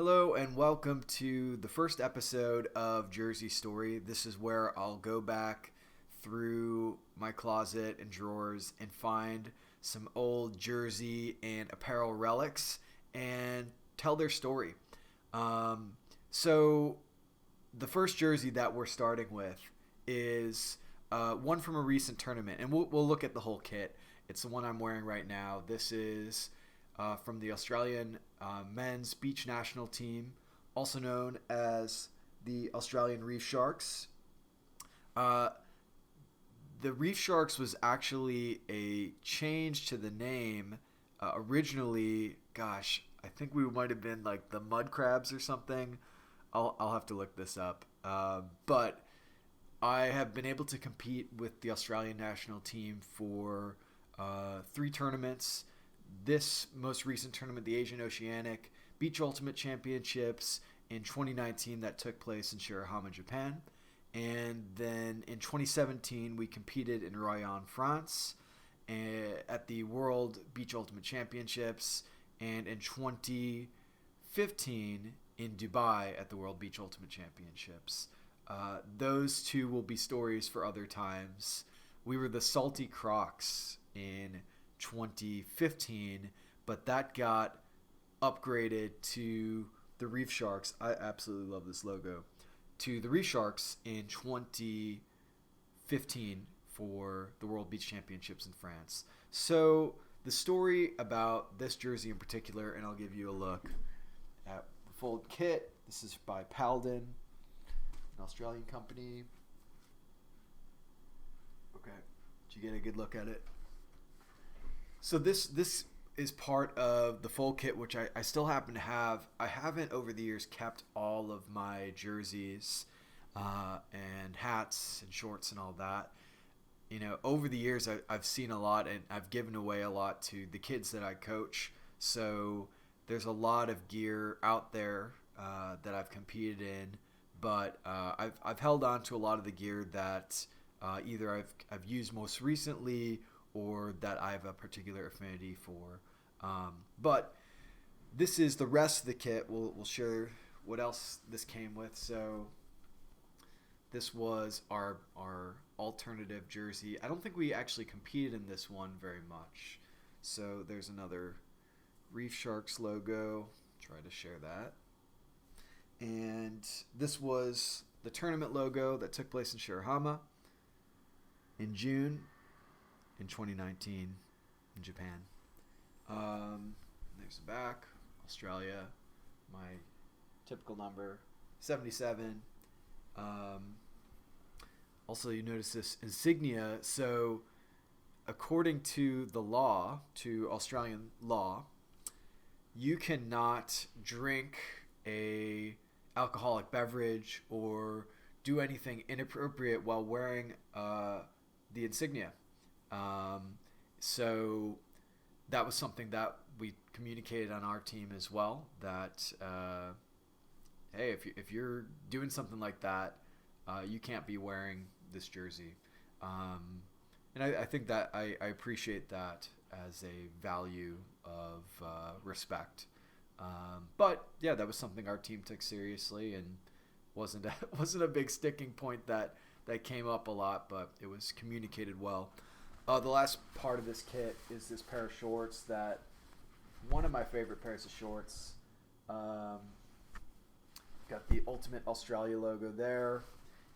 Hello and welcome to the first episode of Jersey Story. This is where I'll go back through my closet and drawers and find some old jersey and apparel relics and tell their story. So the first jersey that we're starting with is one from a recent tournament, and we'll look at the whole kit. It's the one I'm wearing right now. This is from the Australian men's beach national team, also known as the Australian Reef Sharks. Uh, the Reef Sharks was actually a change to the name. Originally, gosh, I think we might have been like the Mud Crabs or something. I'll have to look this up. But I have been able to compete with the Australian national team for three tournaments. This most recent tournament, the Asian Oceanic Beach Ultimate Championships in 2019, that took place in Shirahama, Japan. And then in 2017, we competed in Royan, France at the World Beach Ultimate Championships. And in 2015, in Dubai at the World Beach Ultimate Championships. Those two will be stories for other times. We were the Salty Crocs in 2015, but that got upgraded to the Reef Sharks. I absolutely love this logo. To the Reef Sharks in 2015 for the World Beach Championships in France. So the story about this jersey in particular, and I'll give you a look at the full kit. This is by Paladin, an Australian company. Okay, did you get a good look at it? So this is part of the full kit, which I still happen to have. I haven't over the years kept all of my jerseys and hats and shorts and all that. You know, over the years I've seen a lot, and I've given away a lot to the kids that I coach. So there's a lot of gear out there that I've competed in, but I've held on to a lot of the gear that either I've used most recently or that I have a particular affinity for. But this is the rest of the kit. We'll share what else this came with. So this was our alternative jersey. I don't think we actually competed in this one very much. So there's another Reef Sharks logo. Try to share that. And this was the tournament logo that took place in Shirahama in June in 2019 in Japan. There's the back. Australia, my typical number, 77. Also, you notice this insignia. So according to the law, to Australian law, you cannot drink a alcoholic beverage or do anything inappropriate while wearing the insignia. So that was something that we communicated on our team as well, that hey, if you're doing something like that, you can't be wearing this jersey. And I think that I appreciate that as a value of respect. But yeah, that was something our team took seriously, and wasn't a big sticking point that came up a lot, but it was communicated well. The last part of this kit is this pair of shorts, that one of my favorite pairs of shorts. Got the Ultimate Australia logo there,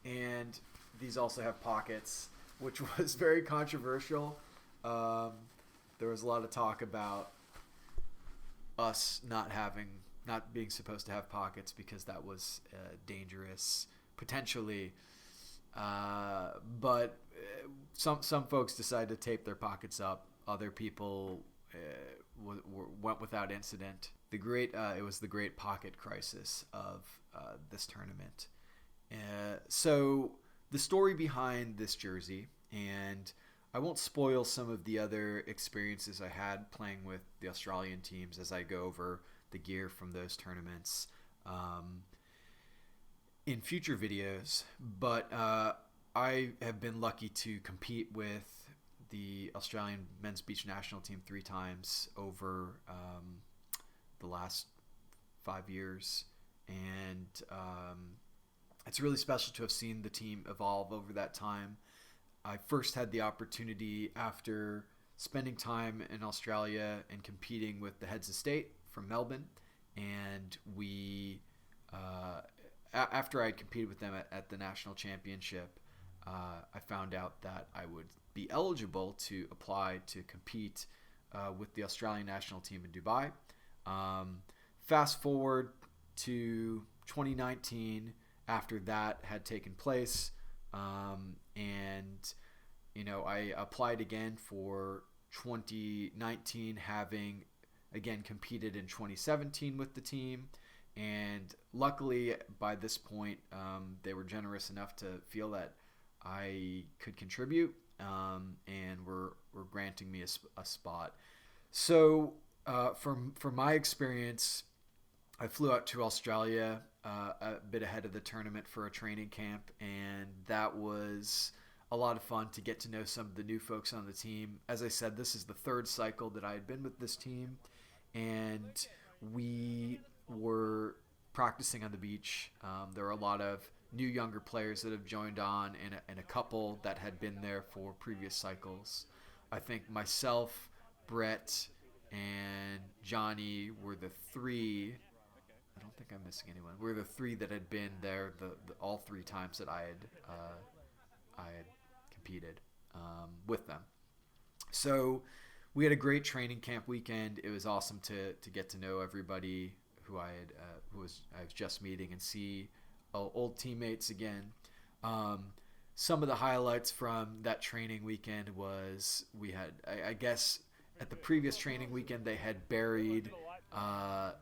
and these also have pockets, which was very controversial. There was a lot of talk about us not being supposed to have pockets because that was dangerous potentially. But some folks decided to tape their pockets up. Other people went without incident. It was the great pocket crisis of this tournament. So the story behind this jersey, and I won't spoil some of the other experiences I had playing with the Australian teams as I go over the gear from those tournaments in future videos, but I have been lucky to compete with the Australian men's beach national team 3 times over the last 5 years, and it's really special to have seen the team evolve over that time. I first had the opportunity after spending time in Australia and competing with the heads of state from Melbourne, and after I competed with them at the national championship, I found out that I would be eligible to apply to compete with the Australian national team in Dubai. Fast forward to 2019, after that had taken place, and I applied again for 2019, having again competed in 2017 with the team, and luckily by this point they were generous enough to feel that I could contribute, and were granting me a spot. So from my experience, I flew out to Australia a bit ahead of the tournament for a training camp, and that was a lot of fun to get to know some of the new folks on the team. As I said, this is the third cycle that I had been with this team, and we were practicing on the beach. There were a lot of new younger players that have joined on, and a couple that had been there for previous cycles. I think myself, Brett, and Johnny were the three. I don't think I'm missing anyone. We're the three that had been there all 3 times that I had competed with them. So we had a great training camp weekend. It was awesome to get to know everybody who I was just meeting, and see old teammates again. Some of the highlights from that training weekend was we had, I guess, at the previous training weekend they had buried a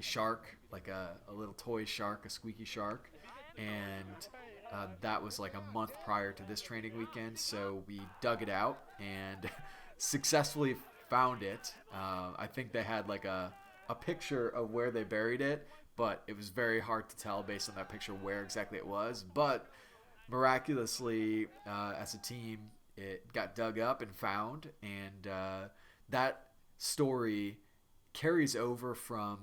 shark, like a little toy shark, a squeaky shark, and that was like a month prior to this training weekend. So we dug it out and successfully found it. I think they had like a picture of where they buried it, but it was very hard to tell based on that picture where exactly it was. But miraculously, as a team, it got dug up and found, and that story carries over from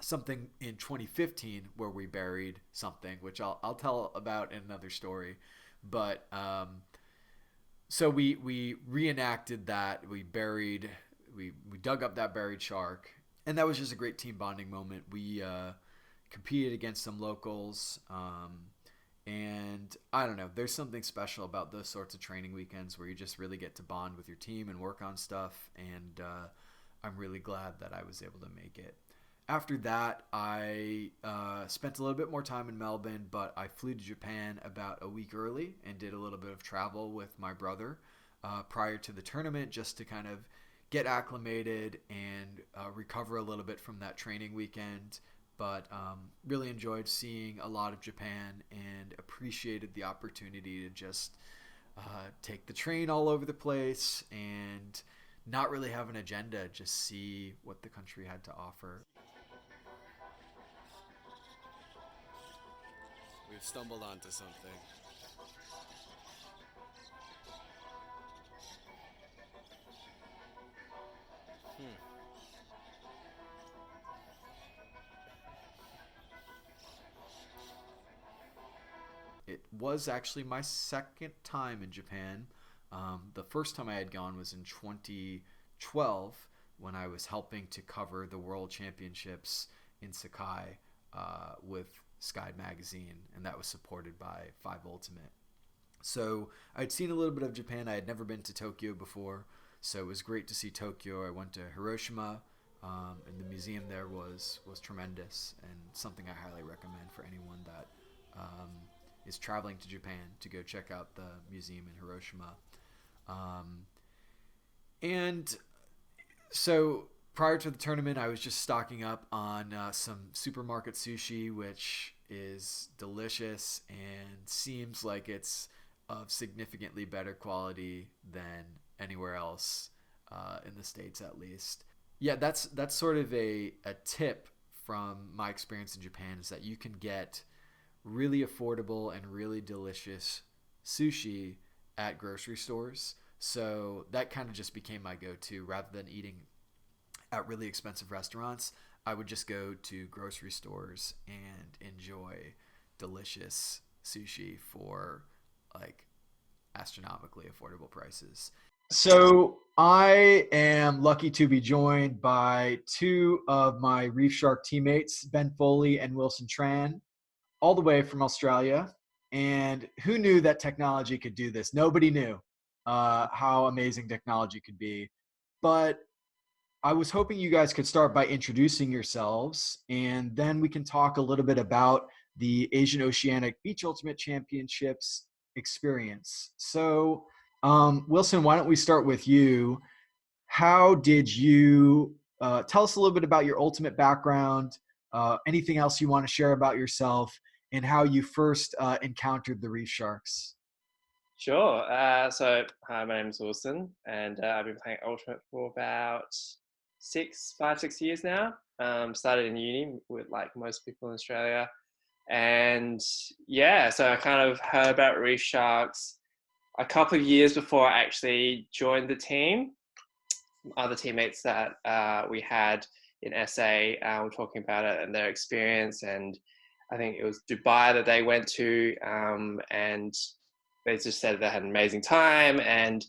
something in 2015 where we buried something, which I'll tell about in another story. But so we reenacted that. We dug up that buried shark, and that was just a great team bonding moment. We competed against some locals, and I don't know, there's something special about those sorts of training weekends where you just really get to bond with your team and work on stuff, and I'm really glad that I was able to make it. After that, I spent a little bit more time in Melbourne, but I flew to Japan about a week early and did a little bit of travel with my brother prior to the tournament, just to kind of get acclimated and recover a little bit from that training weekend. But really enjoyed seeing a lot of Japan and appreciated the opportunity to just take the train all over the place and not really have an agenda, just see what the country had to offer. We've stumbled onto something. It was actually my second time in Japan. The first time I had gone was in 2012 when I was helping to cover the World Championships in Sakai with Sky Magazine, and that was supported by Five Ultimate. So I'd seen a little bit of Japan. I had never been to Tokyo before, so it was great to see Tokyo. I went to Hiroshima, and the museum there was tremendous, and something I highly recommend for anyone that is traveling to Japan to go check out the museum in Hiroshima. And so prior to the tournament, I was just stocking up on some supermarket sushi, which is delicious and seems like it's of significantly better quality than anywhere else in the States, at least. Yeah, that's sort of a tip from my experience in Japan, is that you can get really affordable and really delicious sushi at grocery stores. So that kind of just became my go-to rather than eating at really expensive restaurants. I would just go to grocery stores and enjoy delicious sushi for like astronomically affordable prices. So I am lucky to be joined by two of my Reef Shark teammates, Ben Foley and Wilson Tran, all the way from Australia. And who knew that technology could do this? Nobody knew how amazing technology could be. But I was hoping you guys could start by introducing yourselves, and then we can talk a little bit about the Asian Oceanic Beach Ultimate Championships experience. So, Wilson, why don't we start with you? How did you tell us a little bit about your ultimate background, anything else you want to share about yourself, and how you first encountered the Reef Sharks? Sure. Hi, my name is Wilson, and I've been playing Ultimate for about 6 years now. Started in uni with like most people in Australia, and yeah, so I kind of heard about Reef Sharks a couple of years before I actually joined the team. Other teammates that we had in SA were talking about it and their experience, and I think it was Dubai that they went to, and they just said they had an amazing time. And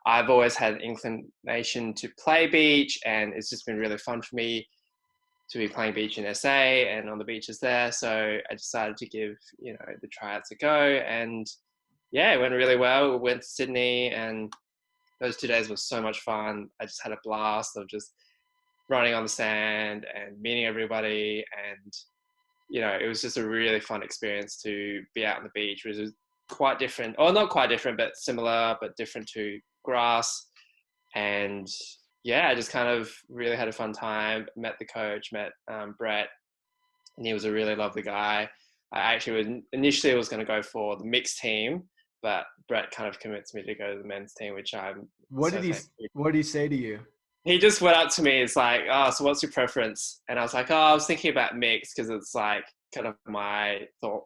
I've always had an inclination to play beach, and it's just been really fun for me to be playing beach in SA and on the beaches there. So I decided to give the tryouts a go, and yeah, it went really well. We went to Sydney, and those 2 days were so much fun. I just had a blast of just running on the sand and meeting everybody, and it was just a really fun experience to be out on the beach, which was quite different, or not quite different, but similar, but different to grass. And yeah, I just kind of really had a fun time. Met the coach, met Brett, and he was a really lovely guy. I actually initially was going to go for the mixed team, but Brett kind of convinced me to go to the men's team, which I'm What so did he thankful. What did he say to you? He just went up to me. It's like, oh, so what's your preference? And I was like, oh, I was thinking about mixed because it's like kind of my thought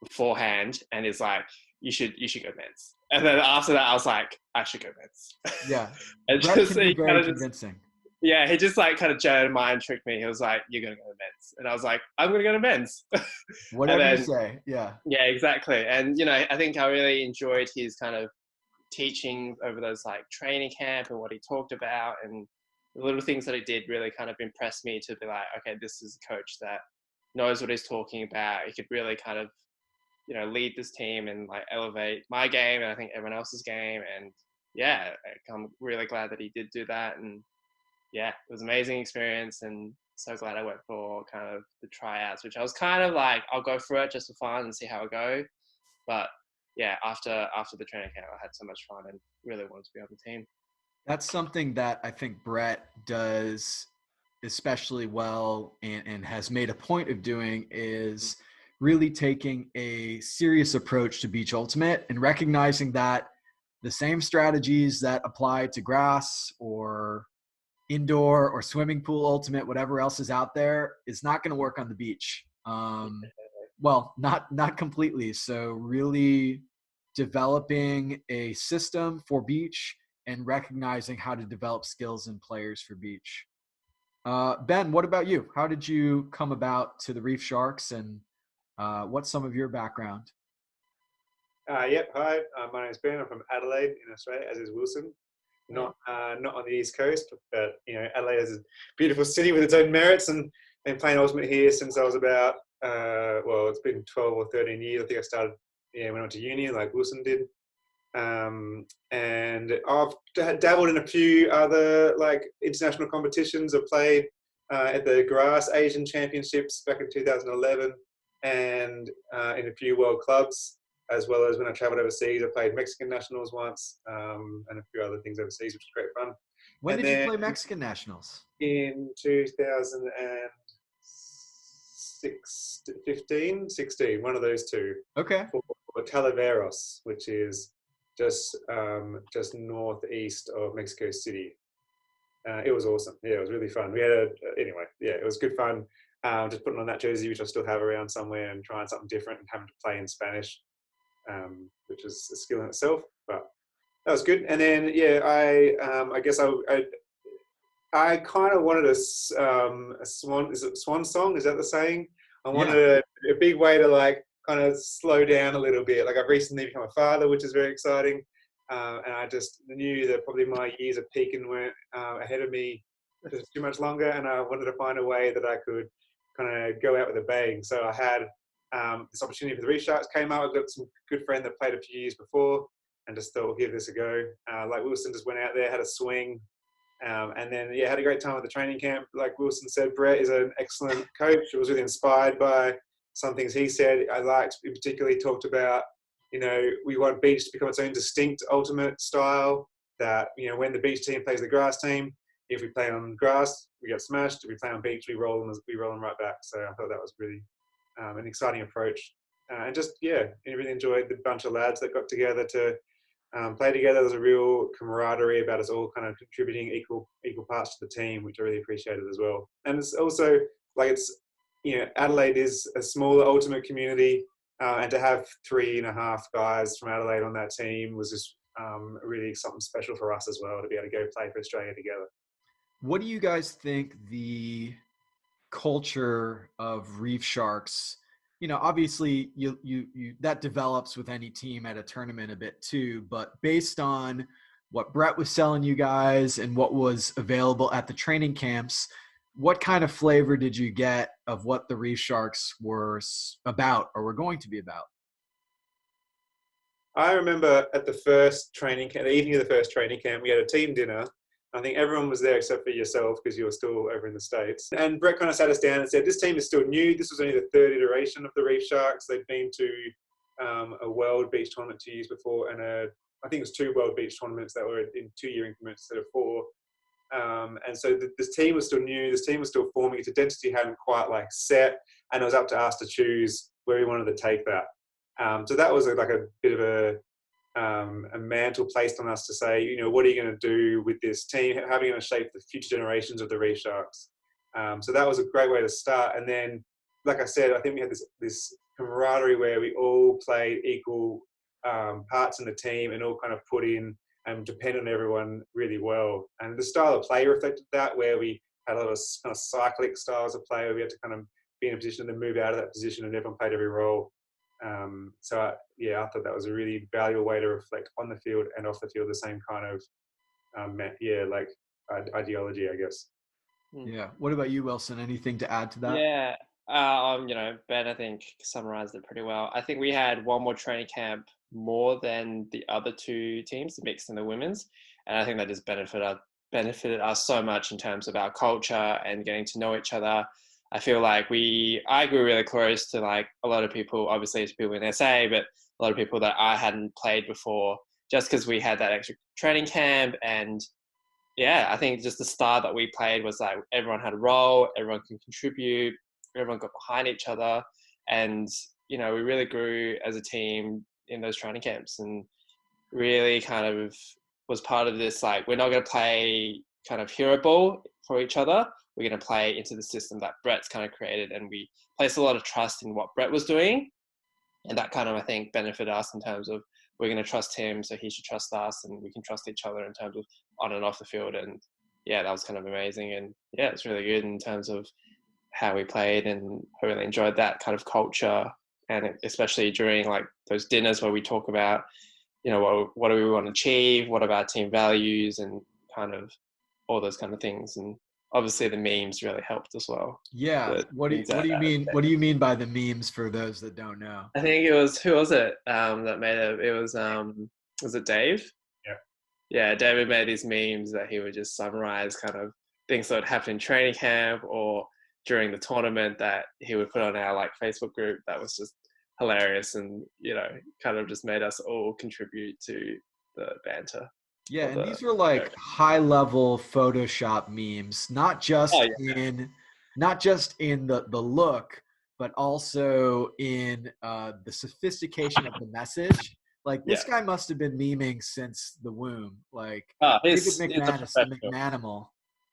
beforehand. And he's like, you should go men's. And then after that, I was like, I should go men's. Yeah, And Brett just can be he kind very of just convincing. yeah, he just like kind of Jedi mind tricked me. He was like, you're gonna go to men's, and I was like, I'm gonna go to men's. And Whatever you then say. Yeah. yeah, exactly. And I think I really enjoyed his kind of teaching over those like training camp and what he talked about, and the little things that he did really kind of impressed me to be like, okay, this is a coach that knows what he's talking about. He could really kind of lead this team and like elevate my game and I think everyone else's game. And yeah, I'm really glad that he did do that. And yeah, it was an amazing experience, and so glad I went for kind of the tryouts, which I was kind of like, I'll go for it just for fun and see how it goes. But yeah, after the training camp, I had so much fun and really wanted to be on the team. That's something that I think Brett does especially well and has made a point of doing is really taking a serious approach to Beach Ultimate and recognizing that the same strategies that apply to grass or indoor or swimming pool ultimate, whatever else is out there, is not going to work on the beach. Well, not completely. So really developing a system for beach and recognizing how to develop skills in players for beach. Ben, what about you? How did you come about to the Reef Sharks, and what's some of your background? Yep. Hi, my name's Ben. I'm from Adelaide in Australia, as is Wilson. Not on the East Coast, but Adelaide is a beautiful city with its own merits, and been playing Ultimate here since I was about it's been 12 or 13 years. I think I started when I went to uni, like Wilson did. And I've dabbled in a few other like international competitions. I played at the Grass Asian Championships back in 2011, and in a few world clubs, as well as when I travelled overseas. I played Mexican nationals once, and a few other things overseas, which was great fun. When And did you then play Mexican nationals? in 2015, 16, one of those two. Okay. For Talaveros, which is just northeast of Mexico City. It was awesome. Yeah, it was really fun. We had it was good fun. Just putting on that jersey, which I still have around somewhere, and trying something different and having to play in Spanish, which is a skill in itself. But that was good. And then I guess I I kind of wanted a swan. Is it swan song? Is that the saying? I wanted Yeah. a big way to like kind of slow down a little bit. Like I've recently become a father, which is very exciting, and I just knew that probably my years of peaking weren't ahead of me just too much longer, and I wanted to find a way that I could kind of go out with a bang. So I had this opportunity for the Reef Sharks came out. I've got some good friend that played a few years before, and just thought we'll give this a go. Like Wilson just went out there, had a swing. And then, yeah, had a great time at the training camp. Like Wilson said, Brett is an excellent coach. I was really inspired by some things he said. I liked, in particular, he talked about, we want beach to become its own distinct ultimate style. That, when the beach team plays the grass team, if we play on grass, we get smashed. If we play on beach, we roll them right back. So I thought that was really an exciting approach. And just, yeah, I really enjoyed the bunch of lads that got together to play together. There's a real camaraderie about us all kind of contributing equal parts to the team, which I really appreciated as well. And it's also like Adelaide is a smaller ultimate community, and to have 3.5 guys from Adelaide on that team was just really something special for us as well, to be able to go play for Australia together. What do you guys think the culture of Reef Sharks? Obviously you that develops with any team at a tournament a bit too, but based on what Brett was selling you guys and what was available at the training camps, what kind of flavor did you get of what the Reef Sharks were about or were going to be about? I remember at the first training camp, the evening of the first training camp, we had a team dinner. I think everyone was there except for yourself because you were still over in the States. And Brett kind of sat us down and said, this team is still new. This was only the third iteration of the Reef Sharks. They'd been to a World Beach tournament 2 years before, and I think it was 2 World Beach tournaments that were in 2-year increments instead of 4. And so this team was still new. This team was still forming. Its identity hadn't quite like set, and it was up to us to choose where we wanted to take that. So that was like a bit of a mantle placed on us to say, what are you going to do with this team? How are you going to shape the future generations of the Reef Sharks? So that was a great way to start. And then, like I said, I think we had this camaraderie where we all played equal parts in the team and all kind of put in and depend on everyone really well. And the style of play reflected that, where we had a lot of kind of cyclic styles of play where we had to kind of be in a position to move out of that position, and everyone played every role. I thought that was a really valuable way to reflect on the field and off the field the same kind of ideology, I guess. Yeah. What about you, Wilson? Anything to add to that? Yeah. Ben, I think, summarized it pretty well. I think we had one more training camp more than the other 2 teams, the mixed and the women's. And I think that just benefited us so much in terms of our culture and getting to know each other. I feel like I grew really close to like a lot of people, obviously to people in SA, but a lot of people that I hadn't played before, just because we had that extra training camp. And yeah, I think just the style that we played was like everyone had a role, everyone can contribute, everyone got behind each other. And, we really grew as a team in those training camps, and really kind of was part of this, like, we're not going to play kind of hero ball for each other. We're going to play into the system that Brett's kind of created, and we placed a lot of trust in what Brett was doing. And that kind of, I think, benefited us in terms of we're going to trust him, so he should trust us, and we can trust each other in terms of on and off the field. And yeah, that was kind of amazing. And yeah, it's really good in terms of how we played, and I really enjoyed that kind of culture. And especially during like those dinners where we talk about, what do we want to achieve? What are our team values, and kind of all those kind of things. And obviously the memes really helped as well. Yeah. What do you mean? What do you mean by the memes for those that don't know? I think it was, who was it that made it? It was it Dave? Yeah. Yeah, David made these memes that he would just summarize kind of things that would happen in training camp or during the tournament that he would put on our like Facebook group. That was just hilarious, and kind of just made us all contribute to the banter. Yeah, and these were like high-level Photoshop memes, not just in the look, but also in the sophistication of the message. Like this guy must have been memeing since the womb. Like David McManus, the McManimal.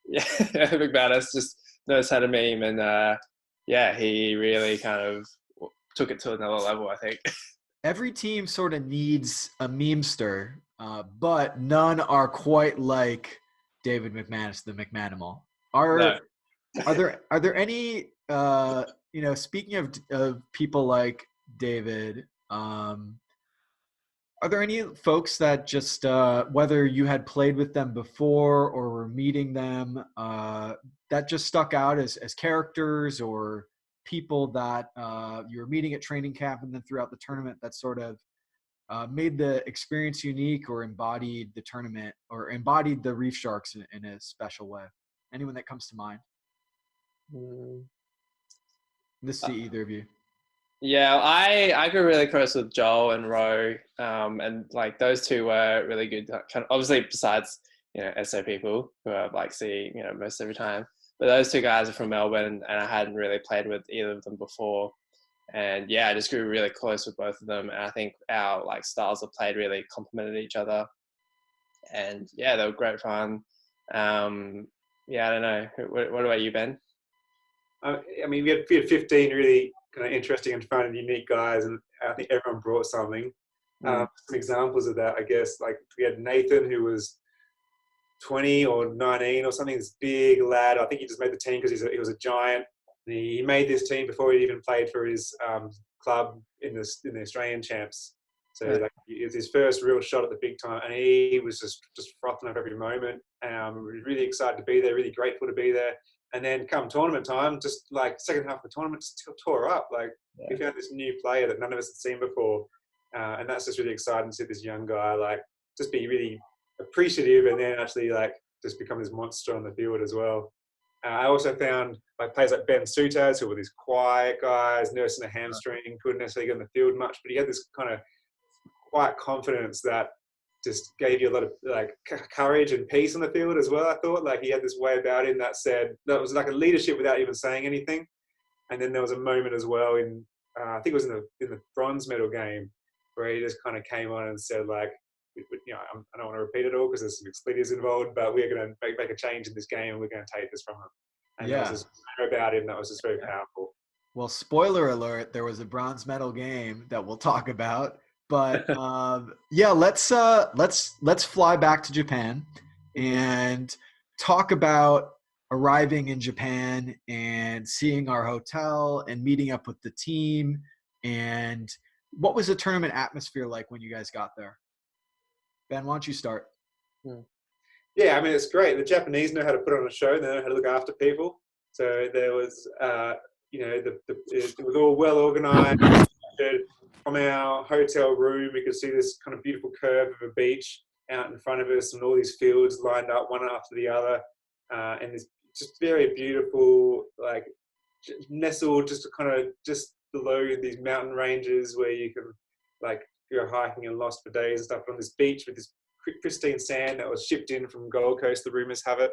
Yeah, McManus just knows how to meme, and he really kind of took it to another level, I think. Every team sort of needs a memester, but none are quite like David McManus, the McManimal. No. Are there any speaking of people like David, are there any folks that just whether you had played with them before or were meeting them that just stuck out as characters or people that you were meeting at training camp and then throughout the tournament that sort of made the experience unique or embodied the tournament or embodied the Reef Sharks in a special way? Anyone that comes to mind? This is to either of you. Yeah, I grew really close with Joel and Ro, and like those two were really good. Kind of obviously, besides SO people who I like see most every time, but those two guys are from Melbourne, and I hadn't really played with either of them before, and yeah, I just grew really close with both of them, and I think our like styles of play really complemented each other, and yeah, they were great fun. Yeah, I don't know. What about you, Ben? I mean, we had 15 really kind of interesting and fun and unique guys, and I think everyone brought something. Some examples of that, I guess, like we had Nathan, who was 20 or 19 or something, this big lad. I think he just made the team because he was a giant. He made this team before he even played for his club in the Australian champs. So like, it was his first real shot at the big time, and he was just frothing up every moment. Really excited to be there, really grateful to be there. And then come tournament time, just like second half of the tournament, just tore up. Like we found this new player that none of us had seen before, and that's just really exciting to see this young guy like just be really appreciative, and then actually like just become this monster on the field as well. I also found like players like Ben Sutaz, who were these quiet guys, nursing a hamstring, couldn't necessarily get on the field much, but he had this kind of quiet confidence that just gave you a lot of like courage and peace on the field as well. I thought like he had this way about him that said that was like a leadership without even saying anything. And then there was a moment as well in I think it was in the bronze medal game where he just kind of came on and said like, I don't want to repeat it all because there's some expletives involved, but we're going to make a change in this game and we're going to take this from him. And there was this about him that was just very powerful. Well, spoiler alert, there was a bronze medal game that we'll talk about. But let's fly back to Japan and talk about arriving in Japan and seeing our hotel and meeting up with the team. And what was the tournament atmosphere like when you guys got there? Ben, why don't you start? Yeah, I mean, it's great. The Japanese know how to put on a show. They know how to look after people. So there was, it was all well organized. From our hotel room, we could see this kind of beautiful curve of a beach out in front of us and all these fields lined up one after the other. And it's just very beautiful, like nestled just below these mountain ranges where you can like go hiking and lost for days and stuff on this beach with this pristine sand that was shipped in from Gold Coast, the rumors have it.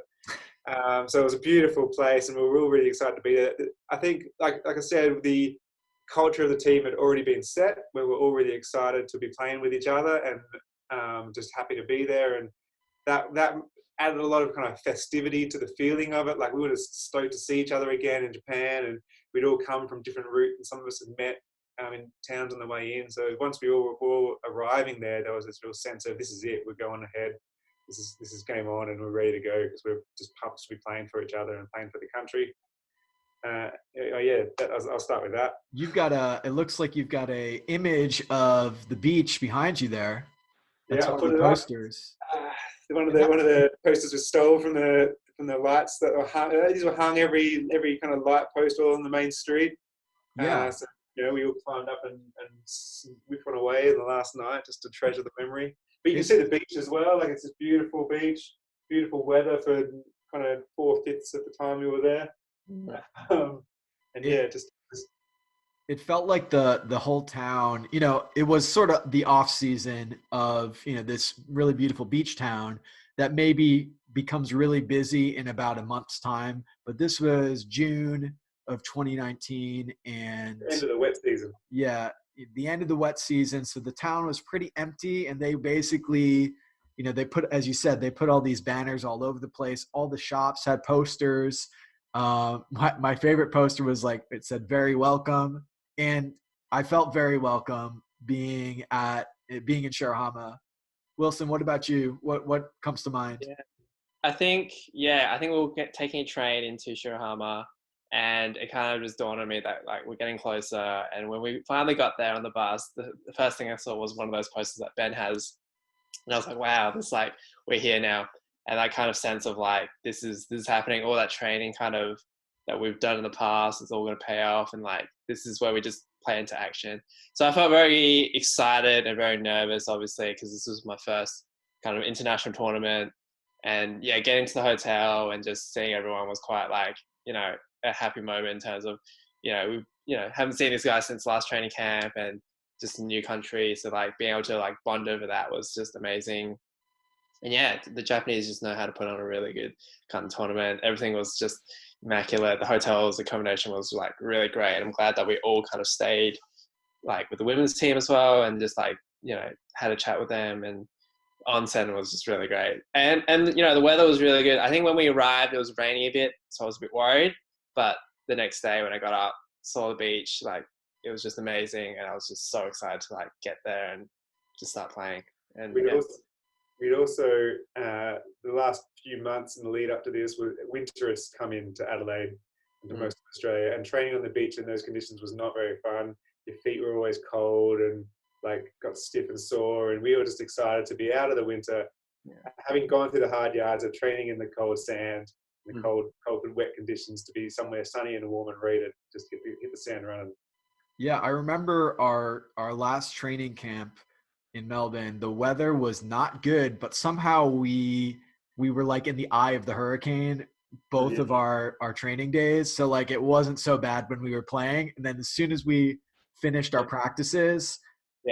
So it was a beautiful place and we were all really excited to be there. I think, like I said, the culture of the team had already been set. We were all really excited to be playing with each other and just happy to be there. And that added a lot of kind of festivity to the feeling of it. Like we were just stoked to see each other again in Japan, and we'd all come from different routes and some of us had met in towns on the way in. So once we all were all arriving there was this real sense of this is it, we're going ahead. This is game on and we're ready to go because we're just pumped to be playing for each other and playing for the country. I'll start with that. It looks like you've got a image of the beach behind you there. That's one of the posters. One of the posters was stolen from the lights that were hung. These were hung every kind of light post all on the main street. Yeah. So we all climbed up and whipped one away in the last night just to treasure the memory. But you can see the beach as well. Like it's this beautiful beach, beautiful weather for kind of 4/5 of the time we were there. It felt like the whole town, it was sort of the off season of, this really beautiful beach town that maybe becomes really busy in about a month's time. But this was June of 2019 and the end of the wet season. Yeah, the end of the wet season. So the town was pretty empty and they basically, they put, as you said, they put all these banners all over the place. All the shops had posters. My favorite poster was like, it said very welcome. And I felt very welcome being in Shirahama. Wilson, what about you? What comes to mind? Yeah. I think we were taking a train into Shirahama, and it kind of just dawned on me that like we're getting closer. And when we finally got there on the bus, the first thing I saw was one of those posters that Ben has, and I was like, wow, this like we're here now. And that kind of sense of like this is happening. All that training kind of that we've done in the past, it's all going to pay off, and like this is where we just play into action. So I felt very excited and very nervous, obviously, because this was my first kind of international tournament. And yeah, getting to the hotel and just seeing everyone was quite like, a happy moment in terms of, we haven't seen these guys since last training camp, and just a new country. So like being able to like bond over that was just amazing. And yeah, the Japanese just know how to put on a really good kind of tournament. Everything was just immaculate. The hotels, the accommodation was like really great. And I'm glad that we all kind of stayed like with the women's team as well, and just like, had a chat with them. And onsen was just really great. And the weather was really good. I think when we arrived, it was raining a bit, so I was a bit worried. But the next day when I got up, saw the beach, like it was just amazing, and I was just so excited to like get there and just start playing. And we'd also the last few months in the lead up to this, winter has come into Adelaide and to most of Australia, and training on the beach in those conditions was not very fun. Your feet were always cold and like got stiff and sore, and we were just excited to be out of the winter, having gone through the hard yards of training in the cold sand, the cold and wet conditions, to be somewhere sunny and warm and ready to just hit the sand running. Yeah, I remember our last training camp in Melbourne. The weather was not good, but somehow we were like in the eye of the hurricane both of our training days. So like it wasn't so bad when we were playing, and then as soon as we finished our practices,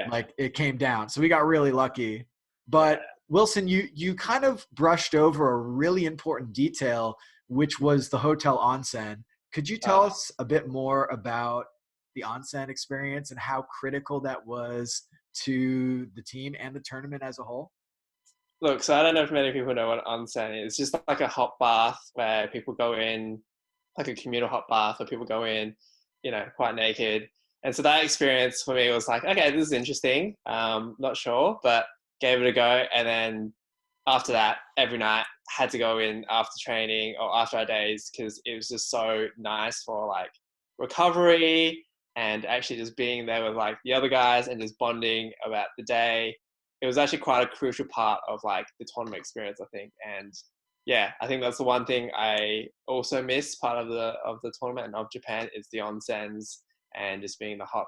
like it came down. So we got really lucky. But Wilson, you kind of brushed over a really important detail, which was the hotel onsen. Could you tell us a bit more about the onsen experience and how critical that was to the team and the tournament as a whole? Look, so I don't know if many people know what onsen is. It's just like a hot bath where people go in, like a communal hot bath where people go in, quite naked. And so that experience for me was like, okay, this is interesting. Not sure, but gave it a go. And then after that, every night had to go in after training or after our days, because it was just so nice for like recovery and actually just being there with like the other guys and just bonding about the day. It was actually quite a crucial part of like the tournament experience, I think. And yeah, I think that's the one thing I also miss part of the tournament and of Japan is the onsens, and just being the hot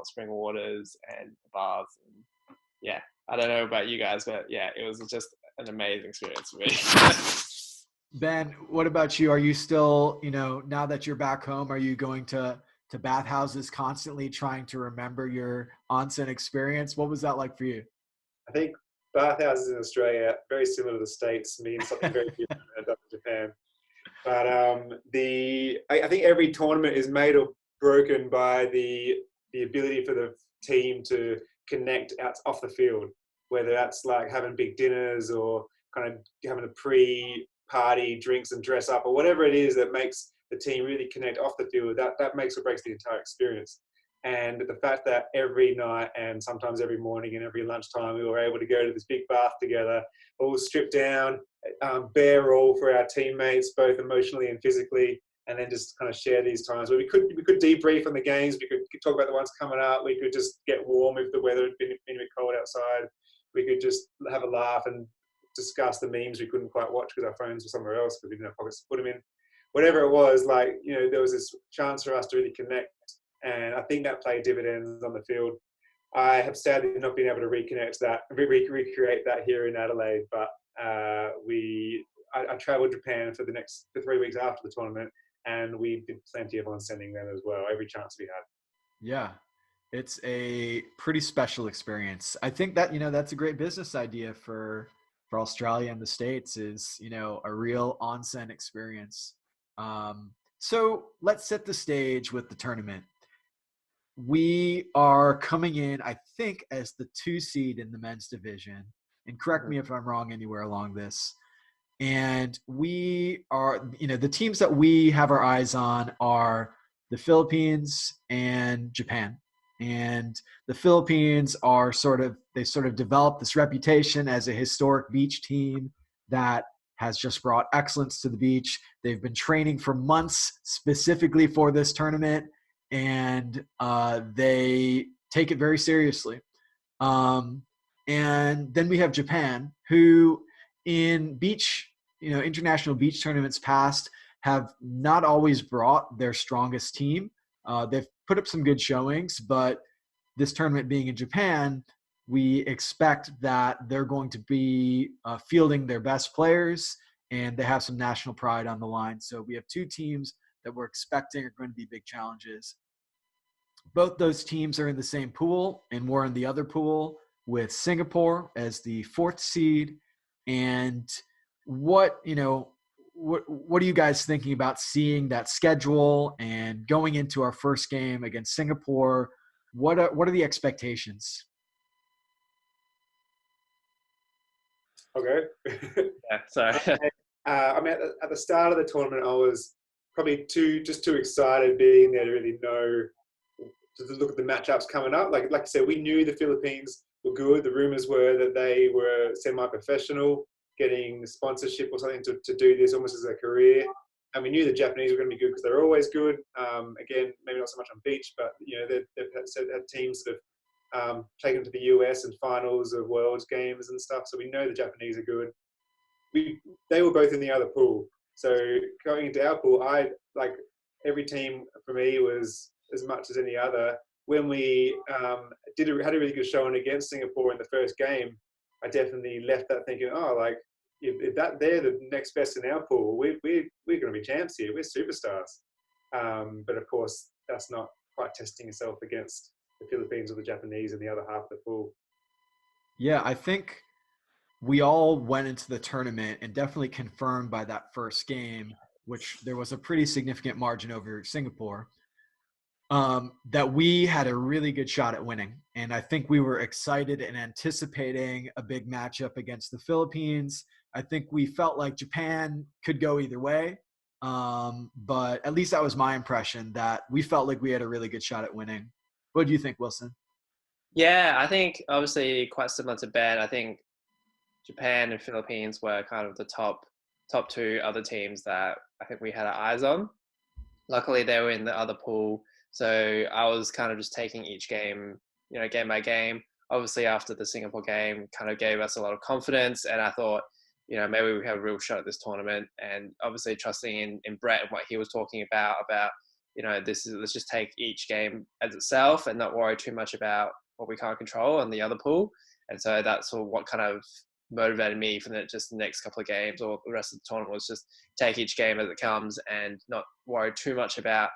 spring waters and the baths. And yeah, I don't know about you guys, but yeah, it was just an amazing experience for me. Ben, what about you? Are you still, now that you're back home, are you going to bathhouses constantly trying to remember your onsen experience? What was that like for you? I think bathhouses in Australia, very similar to the States, mean something very different than it does in Japan. But I think every tournament is made or broken by the ability for the team to connect out off the field, whether that's like having big dinners or kind of having a pre-party drinks and dress up, or whatever it is that makes the team really connect off the field. That makes or breaks the entire experience. And the fact that every night and sometimes every morning and every lunchtime we were able to go to this big bath together, all stripped down, bare all for our teammates, both emotionally and physically, and then just kind of share these times where we could debrief on the games, we could talk about the ones coming up, we could just get warm if the weather had been a bit cold outside, we could just have a laugh and discuss the memes we couldn't quite watch because our phones were somewhere else because we didn't have pockets to put them in. Whatever it was, like, there was this chance for us to really connect. And I think that played dividends on the field. I have sadly not been able to recreate that here in Adelaide, but I travelled Japan for the 3 weeks after the tournament, and we did plenty of onsending then as well, every chance we had. Yeah, it's a pretty special experience. I think that, that's a great business idea for Australia and the States is, a real onsen experience. So let's set the stage with the tournament. We are coming in, I think, as the 2 seed in the men's division. And correct me if I'm wrong anywhere along this. And we are, the teams that we have our eyes on are the Philippines and Japan. And the Philippines are sort of developed this reputation as a historic beach team that has just brought excellence to the beach. They've been training for months specifically for this tournament, and they take it very seriously. And then we have Japan, who in beach, international beach tournaments past have not always brought their strongest team. They've put up some good showings, but this tournament being in Japan, we expect that they're going to be fielding their best players, and they have some national pride on the line. So we have two teams that we're expecting are going to be big challenges. Both those teams are in the same pool, and we're in the other pool with Singapore as the 4th seed. And what are you guys thinking about seeing that schedule and going into our first game against Singapore? What are the expectations? Okay. Yeah, sorry. I mean, at the start of the tournament, I was probably too excited being there to really know, to look at the matchups coming up. Like I said, we knew the Philippines were good. The rumors were that they were semi-professional, getting sponsorship or something to do this almost as a career. And we knew the Japanese were going to be good because they're always good. Again, maybe not so much on beach, but they've had teams that have taken to the US and finals of Worlds games and stuff. So we know the Japanese are good. They were both in the other pool. So going into our pool, every team for me was as much as any other. When we had a really good showing against Singapore in the first game, I definitely left that thinking, if they're the next best in our pool, we're going to be champs here. We're superstars. But of course, that's not quite testing yourself against the Philippines or the Japanese in the other half of the pool. Yeah, I think we all went into the tournament and definitely confirmed by that first game, which there was a pretty significant margin over Singapore, that we had a really good shot at winning. And I think we were excited and anticipating a big matchup against the Philippines. I think we felt like Japan could go either way. But at least that was my impression, that we felt like we had a really good shot at winning. What do you think, Wilson? Yeah, I think obviously quite similar to Ben. I think Japan and Philippines were kind of the top two other teams that I think we had our eyes on. Luckily, they were in the other pool, so I was kind of just taking each game, game by game. Obviously, after the Singapore game, kind of gave us a lot of confidence, and I thought, maybe we have a real shot at this tournament. And obviously, trusting in Brett and what he was talking about, let's just take each game as itself and not worry too much about what we can't control on the other pool. And so that's what kind of motivated me for the next couple of games or the rest of the tournament, was just take each game as it comes and not worry too much about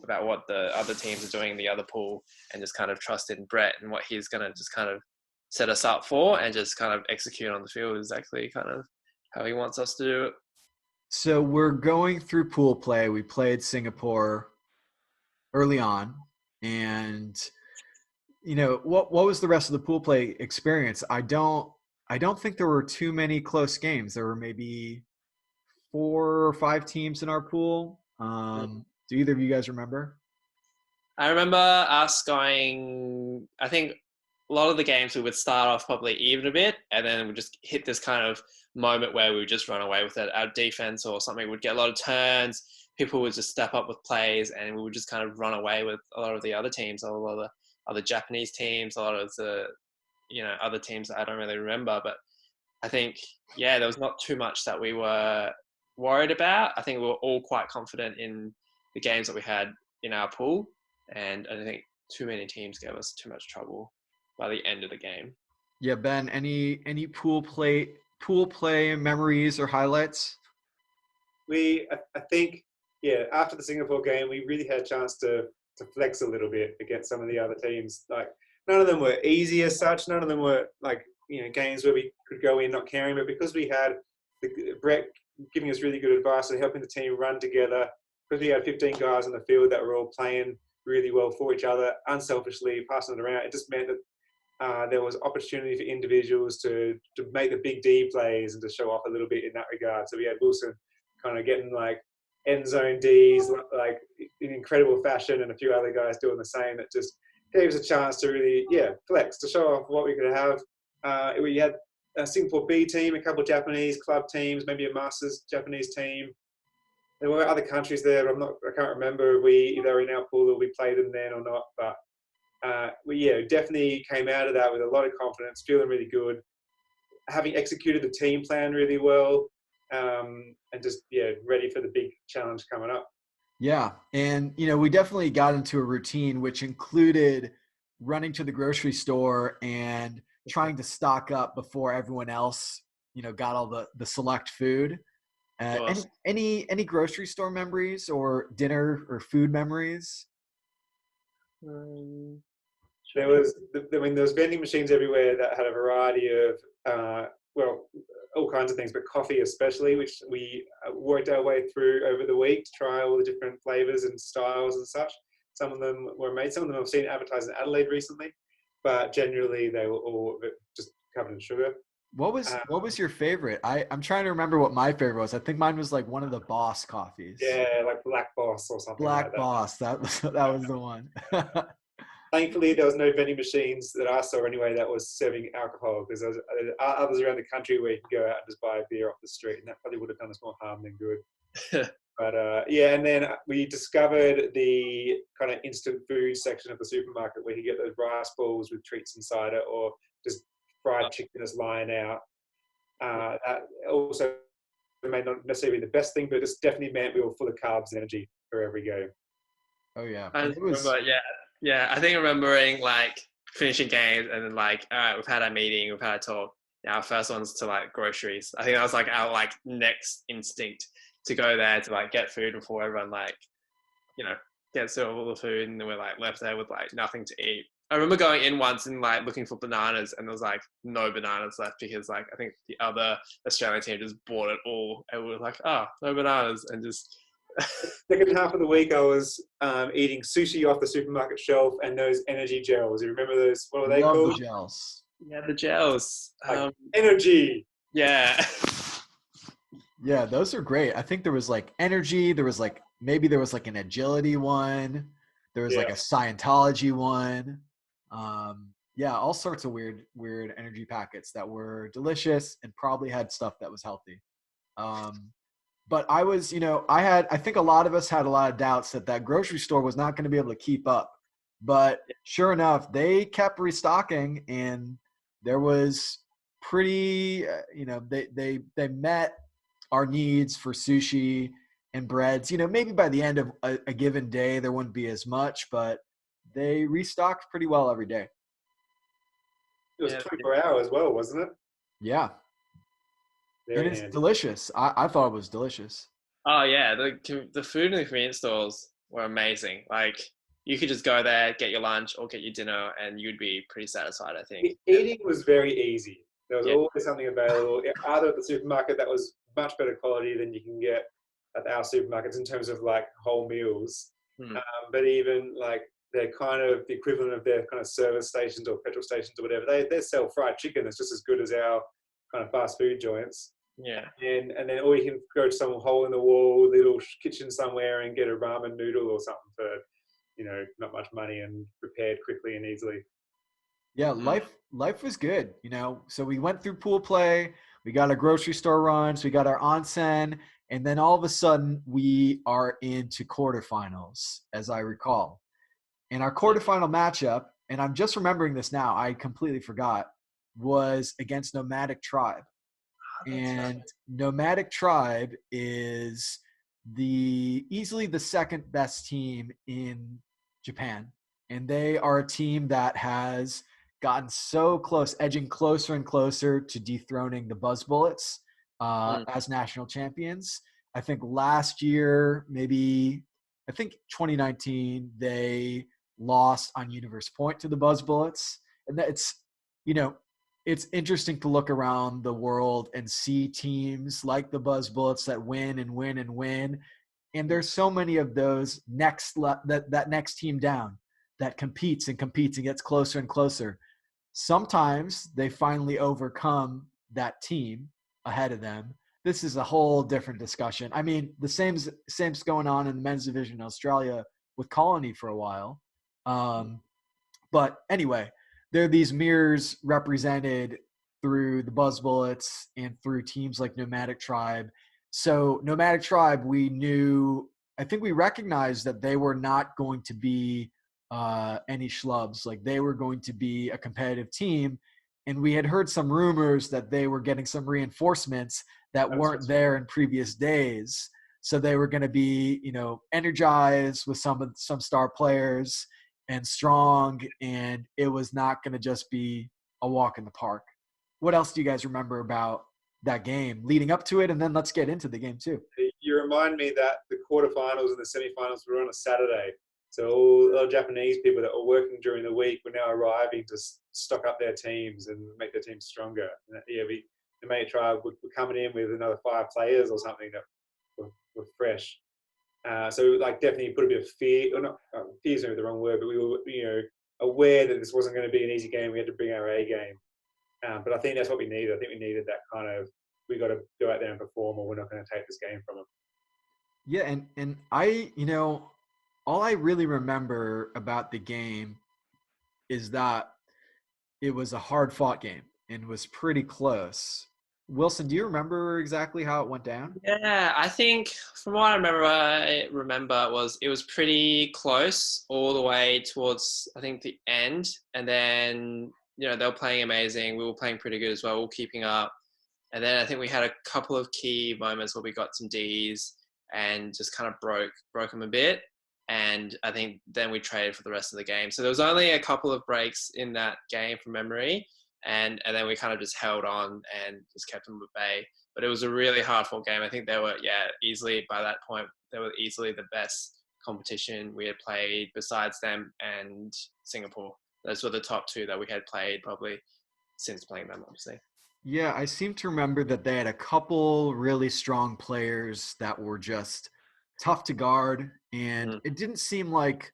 about what the other teams are doing in the other pool, and just kind of trust in Brett and what he's going to just kind of set us up for and just kind of execute on the field exactly kind of how he wants us to do it. So we're going through pool play. We played Singapore early on, and what was the rest of the pool play experience? I don't think there were too many close games. There were maybe 4 or 5 teams in our pool. Do either of you guys remember? I remember us going, I think a lot of the games we would start off probably even a bit, and then we just hit this kind of moment where we would just run away with it. Our defense or something would get a lot of turns. People would just step up with plays, and we would just kind of run away with a lot of the other teams, a lot of the other Japanese teams, a lot of the other teams that I don't really remember. But I think, there was not too much that we were worried about. I think we were all quite confident in the games that we had in our pool, and I don't think too many teams gave us too much trouble by the end of the game. Yeah, Ben, any pool play memories or highlights? I think, after the Singapore game, we really had a chance to flex a little bit against some of the other teams. Like, none of them were easy as such. None of them were games where we could go in not caring. But because we had Brett giving us really good advice and helping the team run together, because we had 15 guys on the field that were all playing really well for each other, unselfishly passing it around, it just meant that there was opportunity for individuals to make the big D plays and to show off a little bit in that regard. So we had Wilson kind of getting end zone Ds in incredible fashion, and a few other guys doing the same. That just gave us a chance to really flex, to show off what we could have. We had a Singapore B team, a couple of Japanese club teams, maybe a Masters Japanese team. There were other countries there. I can't remember if they were in our pool or we played them then or not. But we definitely came out of that with a lot of confidence, feeling really good, having executed the team plan really well, and just ready for the big challenge coming up. Yeah, and we definitely got into a routine which included running to the grocery store and trying to stock up before everyone else, got all the select food. Any grocery store memories or dinner or food memories? There was vending machines everywhere that had a variety of all kinds of things, but coffee especially, which we worked our way through over the week to try all the different flavors and styles and such. Some of them were made. Some of them I've seen advertised in Adelaide recently, but generally they were all just covered in sugar. What was your favorite? I'm trying to remember what my favorite was. I think mine was like one of the Boss coffees. Yeah, like Black Boss or something like that. Black Boss, that was the one. Thankfully, there was no vending machines that I saw anyway that was serving alcohol, because there was others around the country where you can go out and just buy a beer off the street, and that probably would have done us more harm than good. But and then we discovered the kind of instant food section of the supermarket where you get those rice balls with treats inside it, or just fried chicken that's lying out. That also may not necessarily be the best thing, but it definitely meant we were full of carbs and energy for every go. Oh yeah, I think remembering like finishing games and then like, all right, we've had our meeting, we've had a talk. Now our first one's to like groceries. I think that was like our like next instinct to go there to like get food before everyone like, gets to all the food, and then we're like left there with like nothing to eat. I remember going in once and like looking for bananas, and there was like no bananas left because like I think the other Australian team just bought it all, and we were like, oh, no bananas, and just. Second half of the week, I was eating sushi off the supermarket shelf and those energy gels. You remember those? What are they called? The gels. Yeah, the gels. Energy. Yeah. Yeah, those are great. I think there was like energy. There was like maybe there was like an agility one. There was like a Scientology one. All sorts of weird energy packets that were delicious and probably had stuff that was healthy. But I was, I think a lot of us had a lot of doubts that grocery store was not going to be able to keep up. But sure enough, they kept restocking, and there was pretty, they met our needs for sushi and breads. Maybe by the end of a given day, there wouldn't be as much, but they restocked pretty well every day. It was 24 hours as well, wasn't it? Yeah. And it's delicious. I thought it was delicious. Oh yeah, the food in the convenience stores were amazing. Like you could just go there, get your lunch or get your dinner, and you'd be pretty satisfied, I think. Eating was very easy. There was always something available, either at the supermarket that was much better quality than you can get at our supermarkets in terms of like whole meals. But even like they're kind of the equivalent of their kind of service stations or petrol stations or whatever. They sell fried chicken that's just as good as our kind of fast food joints. Yeah. And then or you can go to some hole in the wall little kitchen somewhere and get a ramen noodle or something for not much money and prepared quickly and easily. Yeah, life was good, So we went through pool play, we got our grocery store runs, we got our onsen, and then all of a sudden we are into quarterfinals, as I recall. And our quarterfinal matchup, and I'm just remembering this now, I completely forgot, was against Nomadic Tribe. And Nomadic Tribe is easily the second best team in Japan. And they are a team that has gotten so close, edging closer and closer to dethroning the Buzz Bullets as national champions. I think last year, I think 2019, they lost on Universe Point to the Buzz Bullets. And it's interesting to look around the world and see teams like the Buzz Bullets that win and win and win. And there's so many of those that next team down that competes and gets closer and closer. Sometimes they finally overcome that team ahead of them. This is a whole different discussion. I mean, the same's going on in the men's division in Australia with Colony for a while. But anyway, there are these mirrors represented through the Buzz Bullets and through teams like Nomadic Tribe. So Nomadic Tribe, I think we recognized that they were not going to be any schlubs. Like they were going to be a competitive team. And we had heard some rumors that they were getting some reinforcements that weren't there in previous days. So they were going to be, energized with some star players and strong, and it was not going to just be a walk in the park. What else do you guys remember about that game leading up to it? And then let's get into the game too. You remind me that the quarterfinals and the semifinals were on a Saturday. So all the Japanese people that were working during the week were now arriving to stock up their teams and make their teams stronger. And the mate tribe were coming in with another 5 players or something that were fresh. So like definitely put a bit of fear, or not, fear is maybe the wrong word, but we were aware that this wasn't going to be an easy game. We had to bring our A game. But I think that's what we needed. I think we needed that kind of, we got to go out there and perform, or we're not going to take this game from them. Yeah, and I, all I really remember about the game is that it was a hard-fought game and was pretty close. Wilson, do you remember exactly how it went down? Yeah, I think from what I remember it was pretty close all the way towards, I think, the end. And then, they were playing amazing. We were playing pretty good as well. We were keeping up. And then I think we had a couple of key moments where we got some Ds and just kind of broke them a bit. And I think then we traded for the rest of the game. So there was only a couple of breaks in that game from memory. And then we kind of just held on and just kept them at bay. But it was a really hard-fought game. I think they were, easily, by that point, they were easily the best competition we had played besides them and Singapore. Those were the top 2 that we had played probably since playing them, obviously. Yeah, I seem to remember that they had a couple really strong players that were just tough to guard. And it didn't seem like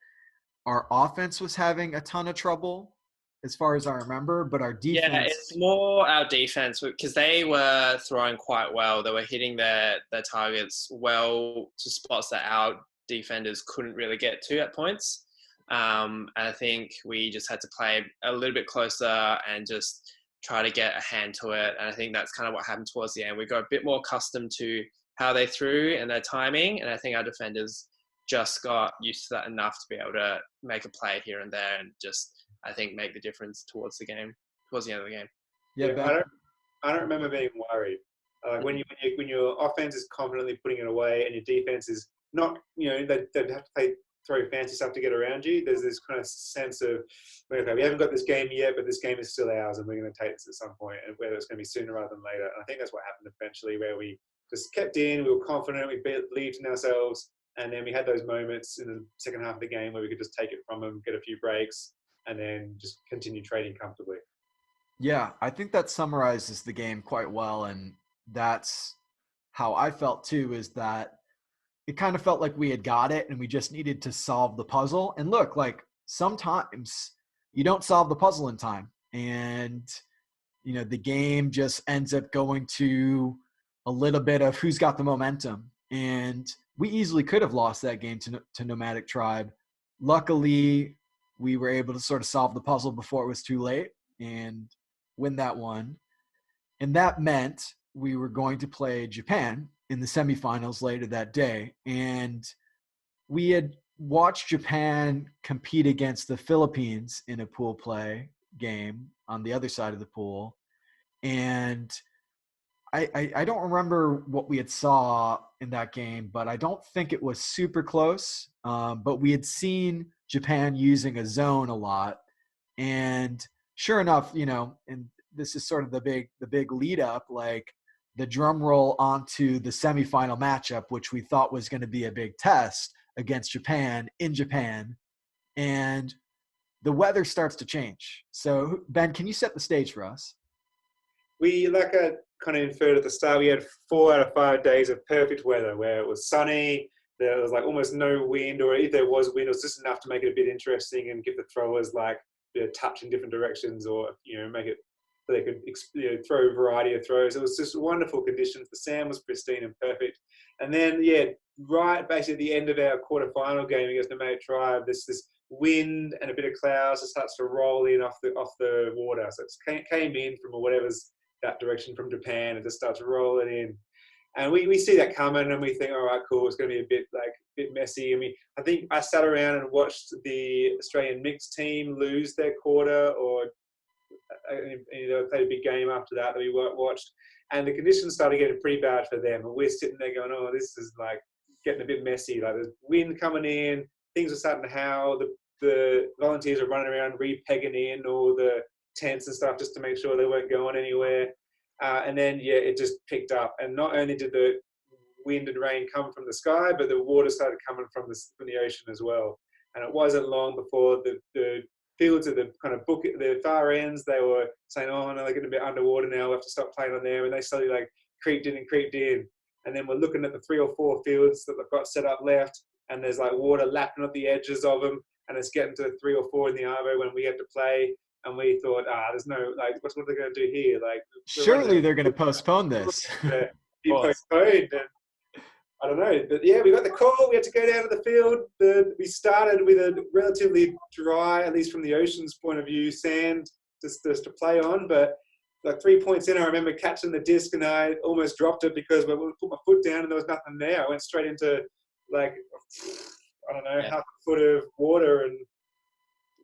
our offense was having a ton of trouble, as far as I remember, but our defense. Yeah, it's more our defense, because they were throwing quite well. They were hitting their targets well to spots that our defenders couldn't really get to at points. And I think we just had to play a little bit closer and just try to get a hand to it. And I think that's kind of what happened towards the end. We got a bit more accustomed to how they threw and their timing. And I think our defenders just got used to that enough to be able to make a play here and there and just, I think, make the difference towards the end of the game. Yeah, I don't remember being worried. When your offense is confidently putting it away and your defense is not, they have to throw fancy stuff to get around you. There's this kind of sense of, okay, we haven't got this game yet, but this game is still ours, and we're going to take this at some point, and whether it's going to be sooner rather than later. And I think that's what happened eventually, where we just kept in, we were confident, we believed in ourselves, and then we had those moments in the second half of the game where we could just take it from them, get a few breaks, and then just continue trading comfortably. Yeah, I think that summarizes the game quite well, and that's how I felt too, is that it kind of felt like we had got it and we just needed to solve the puzzle. And look, like sometimes you don't solve the puzzle in time, and the game just ends up going to a little bit of who's got the momentum. And we easily could have lost that game to Nomadic Tribe. Luckily, we were able to sort of solve the puzzle before it was too late and win that one. And that meant we were going to play Japan in the semifinals later that day. And we had watched Japan compete against the Philippines in a pool play game on the other side of the pool. And I don't remember what we had saw in that game, but I don't think it was super close. But we had seen Japan using a zone a lot. And sure enough, and this is sort of the big lead up, like the drum roll onto the semifinal matchup, which we thought was going to be a big test against Japan in Japan. And the weather starts to change. So Ben, can you set the stage for us? We, like I kind of inferred at the start, we had 4 out of 5 days of perfect weather where it was sunny, there was like almost no wind, or if there was wind, it was just enough to make it a bit interesting and give the throwers like a touch in different directions, or make it so they could throw a variety of throws. It was just wonderful conditions. The sand was pristine and perfect. And then, right basically at the end of our quarterfinal game against the Nomadic Tribe, this wind and a bit of clouds, it starts to roll in off the water. So it came in from whatever's that direction from Japan. It just starts rolling in. And we see that coming, and we think, all right, cool. It's going to be a bit messy. I think I sat around and watched the Australian mixed team lose their quarter, or they played a big game after that we watched, and the conditions started getting pretty bad for them. And we're sitting there going, oh, this is like getting a bit messy. Like there's wind coming in, things are starting to howl. The volunteers are running around re-pegging in all the tents and stuff just to make sure they weren't going anywhere. And then, it just picked up. And not only did the wind and rain come from the sky, but the water started coming from the ocean as well. And it wasn't long before the fields at the kind of the far ends, they were saying, oh, no, they're getting a bit underwater now. We'll have to stop playing on there. And they slowly creeped in. And then we're looking at the 3 or 4 fields that they've got set up left. And there's water lapping at the edges of them. And it's getting to 3 or 4 in the Arvo when we had to play. And we thought, there's no, what are they going to do here? Surely they're going to postpone this. Be postponed. And I don't know. But we got the call. We had to go down to the field. We started with a relatively dry, at least from the ocean's point of view, sand just to play on. But 3 points in, I remember catching the disc and I almost dropped it because I put my foot down and there was nothing there. I went straight into half a foot of water, and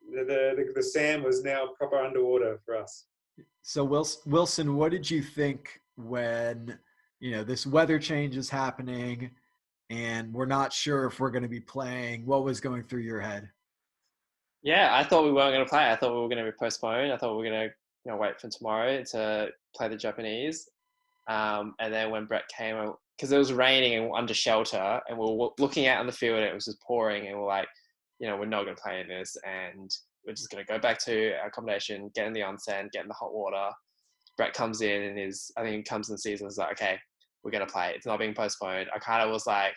the sand was now proper underwater for us. So Wilson, what did you think when this weather change is happening and we're not sure if we're going to be playing? What was going through your head? Yeah, I thought we weren't going to play. I thought we were going to be postponed. I thought we were going to wait for tomorrow to play the Japanese. And then when Brett came, because it was raining and under shelter, and we were looking out on the field and it was just pouring, and we're like, we're not going to play in this, and we're just going to go back to our accommodation, get in the onsen, get in the hot water. Brett comes in and I think he comes in the season and is like, okay, we're going to play. It's not being postponed. I kind of was like,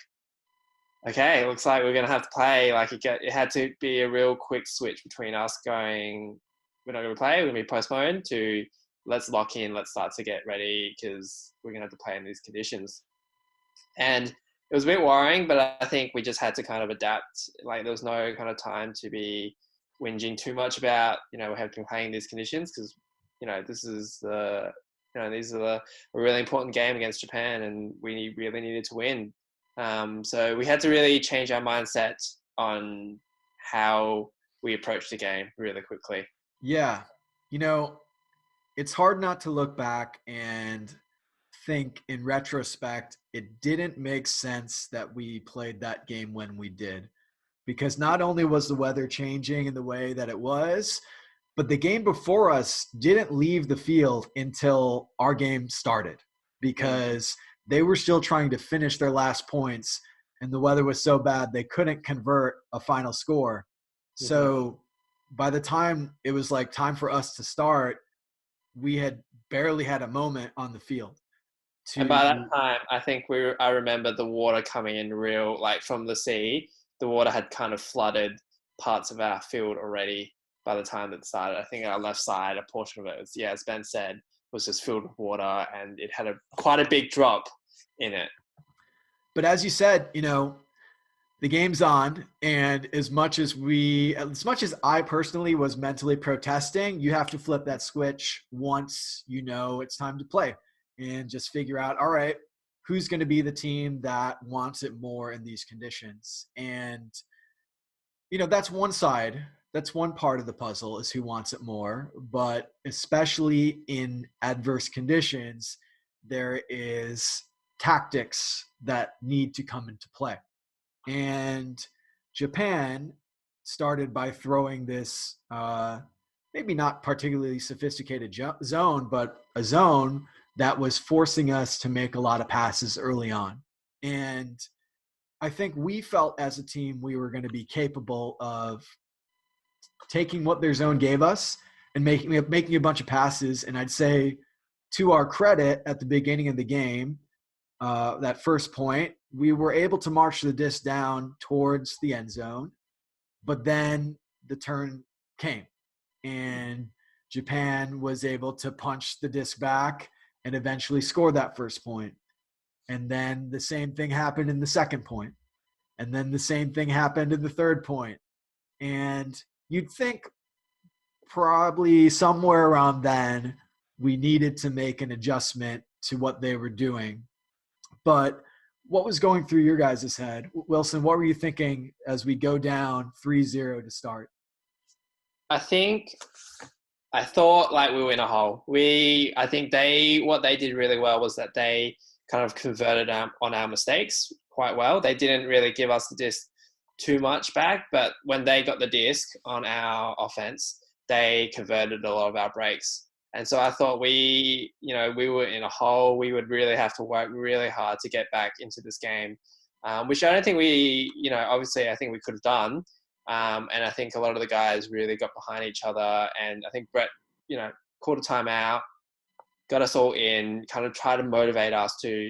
okay, it looks like we're going to have to play. It had to be a real quick switch between us going, we're not going to play, we're going to be postponed, to let's lock in, let's start to get ready because we're going to have to play in these conditions. And it was a bit worrying, but I think we just had to kind of adapt. There was no kind of time to be whinging too much about, we have been playing these conditions because, this is these are a really important game against Japan and we really needed to win. So we had to really change our mindset on how we approach the game really quickly. Yeah. It's hard not to look back and think in retrospect, it didn't make sense that we played that game when we did, because not only was the weather changing in the way that it was, but the game before us didn't leave the field until our game started, because they were still trying to finish their last points and the weather was so bad they couldn't convert a final score. So by the time it was time for us to start, we had barely had a moment on the field. And by that time, I think I remember the water coming in real, from the sea. The water had kind of flooded parts of our field already by the time it started. I think our left side, a portion of it was, as Ben said, was just filled with water, and it had quite a big drop in it. But as you said, the game's on, and as much as I personally was mentally protesting, you have to flip that switch once it's time to play and just figure out, all right, who's going to be the team that wants it more in these conditions? And, that's one side. That's one part of the puzzle, is who wants it more. But especially in adverse conditions, there is tactics that need to come into play. And Japan started by throwing this maybe not particularly sophisticated zone, but a zone that was forcing us to make a lot of passes early on. And I think we felt as a team we were going to be capable of taking what their zone gave us and making a bunch of passes. And I'd say, to our credit, at the beginning of the game, that first point, we were able to march the disc down towards the end zone, but then the turn came and Japan was able to punch the disc back and eventually score that first point. And then the same thing happened in the second point. And then the same thing happened in the third point. And you'd think probably somewhere around then we needed to make an adjustment to what they were doing. But what was going through your guys' head? Wilson, what were you thinking as we go down 3-0 to start? I thought like we were in a hole. I think what they did really well was that they kind of converted on our mistakes quite well. They didn't really give us the disc too much back, but when they got the disc on our offense, they converted a lot of our breaks. And so I thought we were in a hole. We would really have to work really hard to get back into this game, which I don't think obviously I think we could have done. And I think a lot of the guys really got behind each other. And I think Brett, called a timeout, got us all in, kind of tried to motivate us to,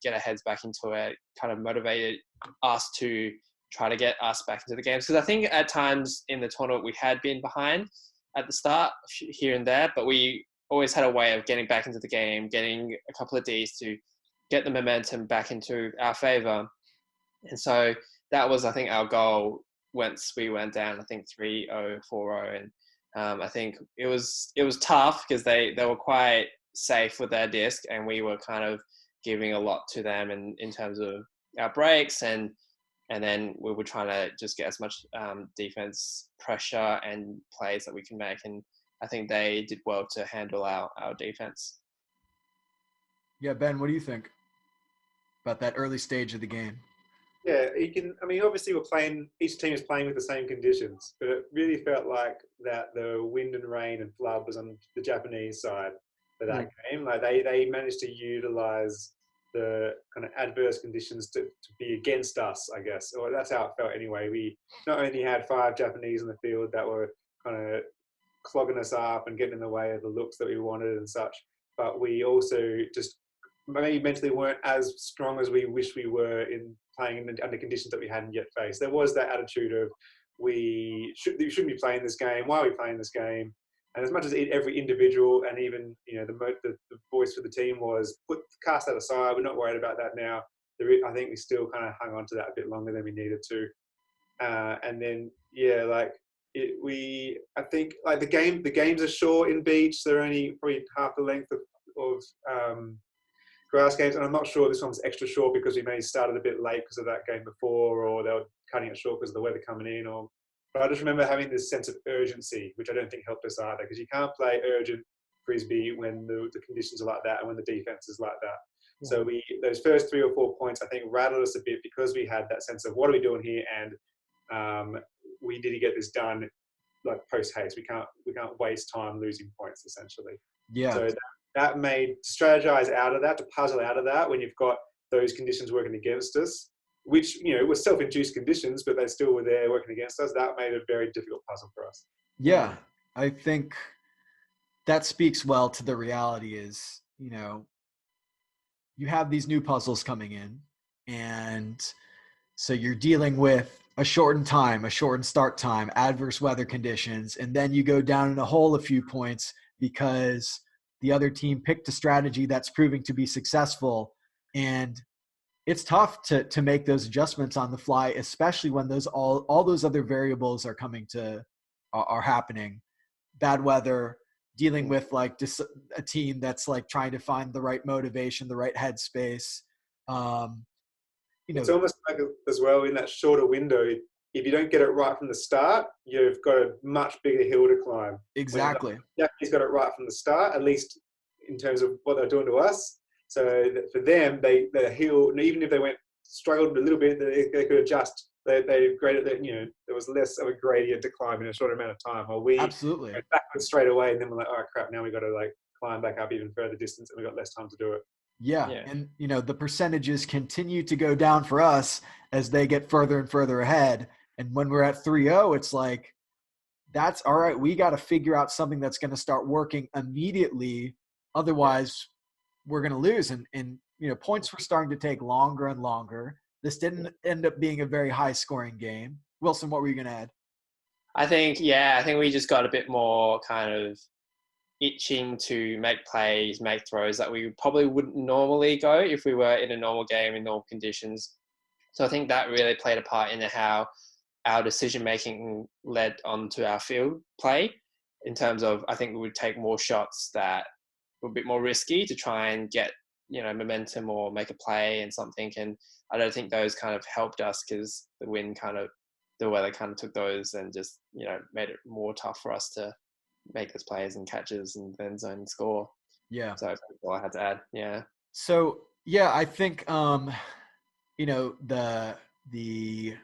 get our heads back into it, kind of motivated us to try to get us back into the games. Because I think at times in the tournament we had been behind at the start here and there, but we always had a way of getting back into the game, getting a couple of Ds to get the momentum back into our favor. And so that was, I think, our goal once we went down, I think 3-0, 4-0. And I think it was tough because they were quite safe with their disc, and we were kind of giving a lot to them in terms of our breaks, and then we were trying to just get as much defense pressure and plays that we can make. And I think they did well to handle our defense. Yeah, Ben, what do you think about that early stage of the game? Yeah, obviously each team is playing with the same conditions, but it really felt like that the wind and rain and flood was on the Japanese side for that game. Like they managed to utilize the kind of adverse conditions to be against us, I guess. Or that's how it felt anyway. We not only had 5 Japanese in the field that were kind of clogging us up and getting in the way of the looks that we wanted and such, but we also just maybe mentally weren't as strong as we wish we were in playing under conditions that we hadn't yet faced. There was that attitude of we shouldn't be playing this game. Why are we playing this game? And as much as every individual and even the voice for the team was cast that aside. We're not worried about that now. I think we still kind of hung on to that a bit longer than we needed to. And then I think like the games are short in beach. They're only probably half the length of grass games, and I'm not sure this one's extra short because we maybe started a bit late because of that game before, or they were cutting it short because of the weather coming in. But I just remember having this sense of urgency, which I don't think helped us either, because you can't play urgent frisbee when the conditions are like that and when the defense is like that. Yeah. So those first 3 or 4 points, I think, rattled us a bit because we had that sense of what are we doing here, and we need to get this done like post haste. We can't waste time losing points, essentially. Yeah. So that made strategize out of that, to puzzle out of that when you've got those conditions working against us, which were self-induced conditions, but they still were there working against us. That made a very difficult puzzle for us. Yeah, I think that speaks well to the reality is, you have these new puzzles coming in, and so you're dealing with a shortened time, a shortened start time, adverse weather conditions, and then you go down in a hole a few points because the other team picked a strategy that's proving to be successful. And it's tough to make those adjustments on the fly, especially when all those other variables are happening. Bad weather, dealing with like a team that's like trying to find the right motivation, the right headspace. It's almost like as well in that shorter window, if you don't get it right from the start, you've got a much bigger hill to climb. Exactly. The Japanese got it right from the start, at least in terms of what they're doing to us. So for them, the hill, even if they struggled a little bit, they could adjust. They graded that, there was less of a gradient to climb in a short amount of time. While we absolutely went backwards straight away, and then we're like, oh crap, now we got to like climb back up even further distance, and we got less time to do it. Yeah. And the percentages continue to go down for us as they get further and further ahead. And when we're at 3-0, it's like, that's all right. We got to figure out something that's going to start working immediately. Otherwise, we're going to lose. And points were starting to take longer and longer. This didn't end up being a very high-scoring game. Wilson, what were you going to add? I think we just got a bit more kind of itching to make plays, make throws that we probably wouldn't normally go if we were in a normal game in normal conditions. So I think that really played a part in how our decision-making led onto our field play, in terms of I think we would take more shots that were a bit more risky to try and get, momentum or make a play and something. And I don't think those kind of helped us, because the wind kind of, the weather kind of took those and just, made it more tough for us to make those plays and catches and then zone and score. Yeah. So that's all I had to add. Yeah. So yeah, I think the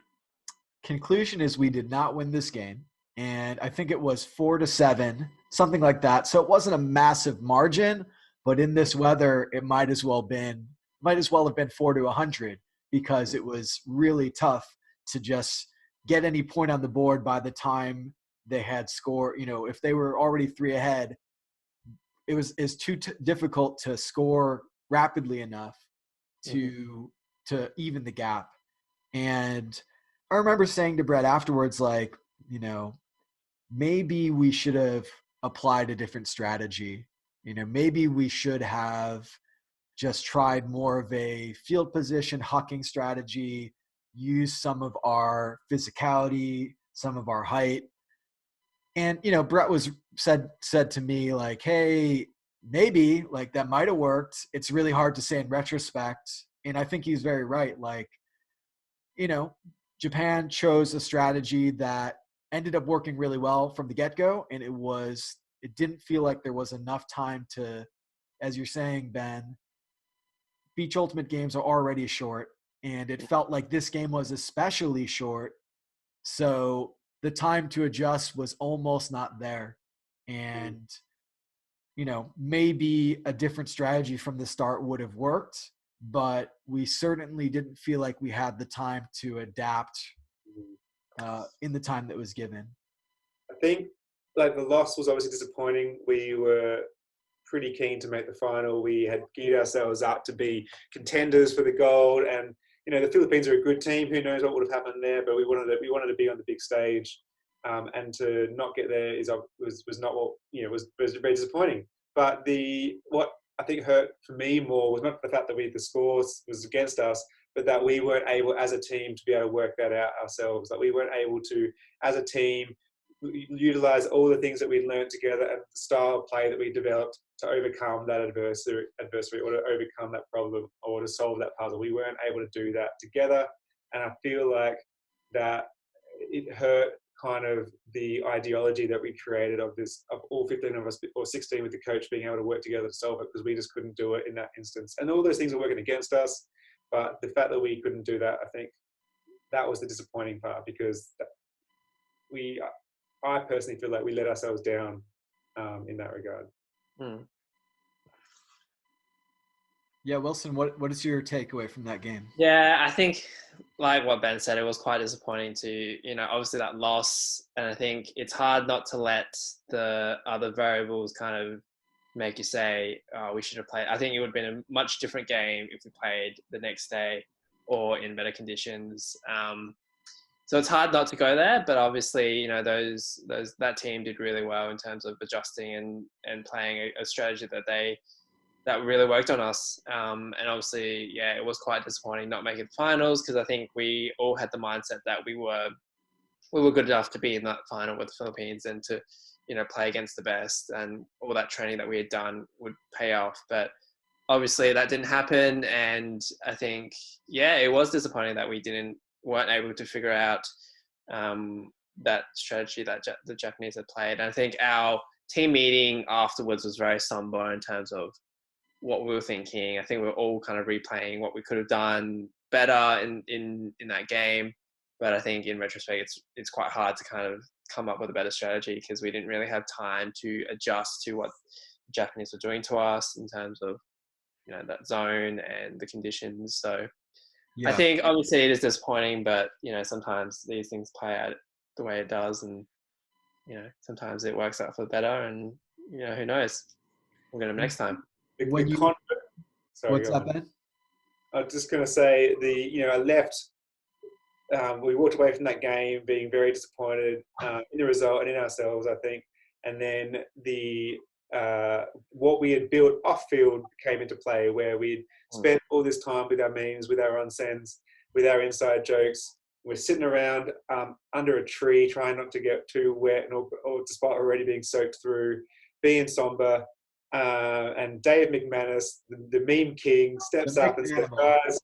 conclusion is we did not win this game, and I think it was 4-7, something like that. So it wasn't a massive margin, but in this weather, it might as well have been 4-100, because it was really tough to just get any point on the board by the time they had scored. If they were already 3 ahead, it was too difficult to score rapidly enough to even the gap. And I remember saying to Brett afterwards, like, maybe we should have applied a different strategy. Maybe we should have just tried more of a field position hucking strategy, use some of our physicality, some of our height. And, Brett said to me, like, hey, maybe, like, that might have worked. It's really hard to say in retrospect. And I think he's very right. Like, Japan chose a strategy that ended up working really well from the get-go. And it didn't feel like there was enough time to, as you're saying, Ben, beach ultimate games are already short. And it felt like this game was especially short. So the time to adjust was almost not there. And, maybe a different strategy from the start would have worked, but we certainly didn't feel like we had the time to adapt in the time that was given. I think like the loss was obviously disappointing. We were pretty keen to make the final. We had geared ourselves up to be contenders for the gold, and the Philippines are a good team. Who knows what would have happened there? But we wanted to be on the big stage, and to not get there was not what was very disappointing. But what I think hurt for me more was not the fact that the scores was against us, but that we weren't able as a team to be able to work that out ourselves. That we weren't able to, as a team, utilize all the things that we learned together and the style of play that we developed to overcome that adversary or to overcome that problem or to solve that puzzle. We weren't able to do that together. And I feel like that it hurt kind of the ideology that we created of all 15 of us, or 16 with the coach, being able to work together to solve it, because we just couldn't do it in that instance. And all those things are working against us. But the fact that we couldn't do that, I think that was the disappointing part, because I personally feel like we let ourselves down in that regard. Yeah, Wilson, what is your takeaway from that game? Yeah, I think, like what Ben said, it was quite disappointing to, obviously that loss. And I think it's hard not to let the other variables kind of make you say, oh, we should have played. I think it would have been a much different game if we played the next day or in better conditions. So it's hard not to go there, but obviously, that team did really well in terms of adjusting and playing a strategy that really worked on us. And obviously, yeah, it was quite disappointing not making the finals, because I think we all had the mindset that we were good enough to be in that final with the Philippines and to, play against the best, and all that training that we had done would pay off. But obviously that didn't happen. And I think, yeah, it was disappointing that we weren't able to figure out that strategy that the Japanese had played. And I think our team meeting afterwards was very somber in terms of what we were thinking. I think we were all kind of replaying what we could have done better in that game. But I think in retrospect, it's quite hard to kind of come up with a better strategy, because we didn't really have time to adjust to what the Japanese were doing to us in terms of, that zone and the conditions. So yeah. I think obviously it is disappointing, but, sometimes these things play out the way it does. And, sometimes it works out for the better, and, who knows? We'll get them next time. What's up, Ben? I was just going to say I left. We walked away from that game being very disappointed in the result and in ourselves, I think. And then what we had built off field came into play, where we'd spent all this time with our memes, with our onsens, with our inside jokes. We're sitting around under a tree, trying not to get too wet, or despite already being soaked through, being somber. And Dave McManus, the meme king, steps The up and says, McManimal.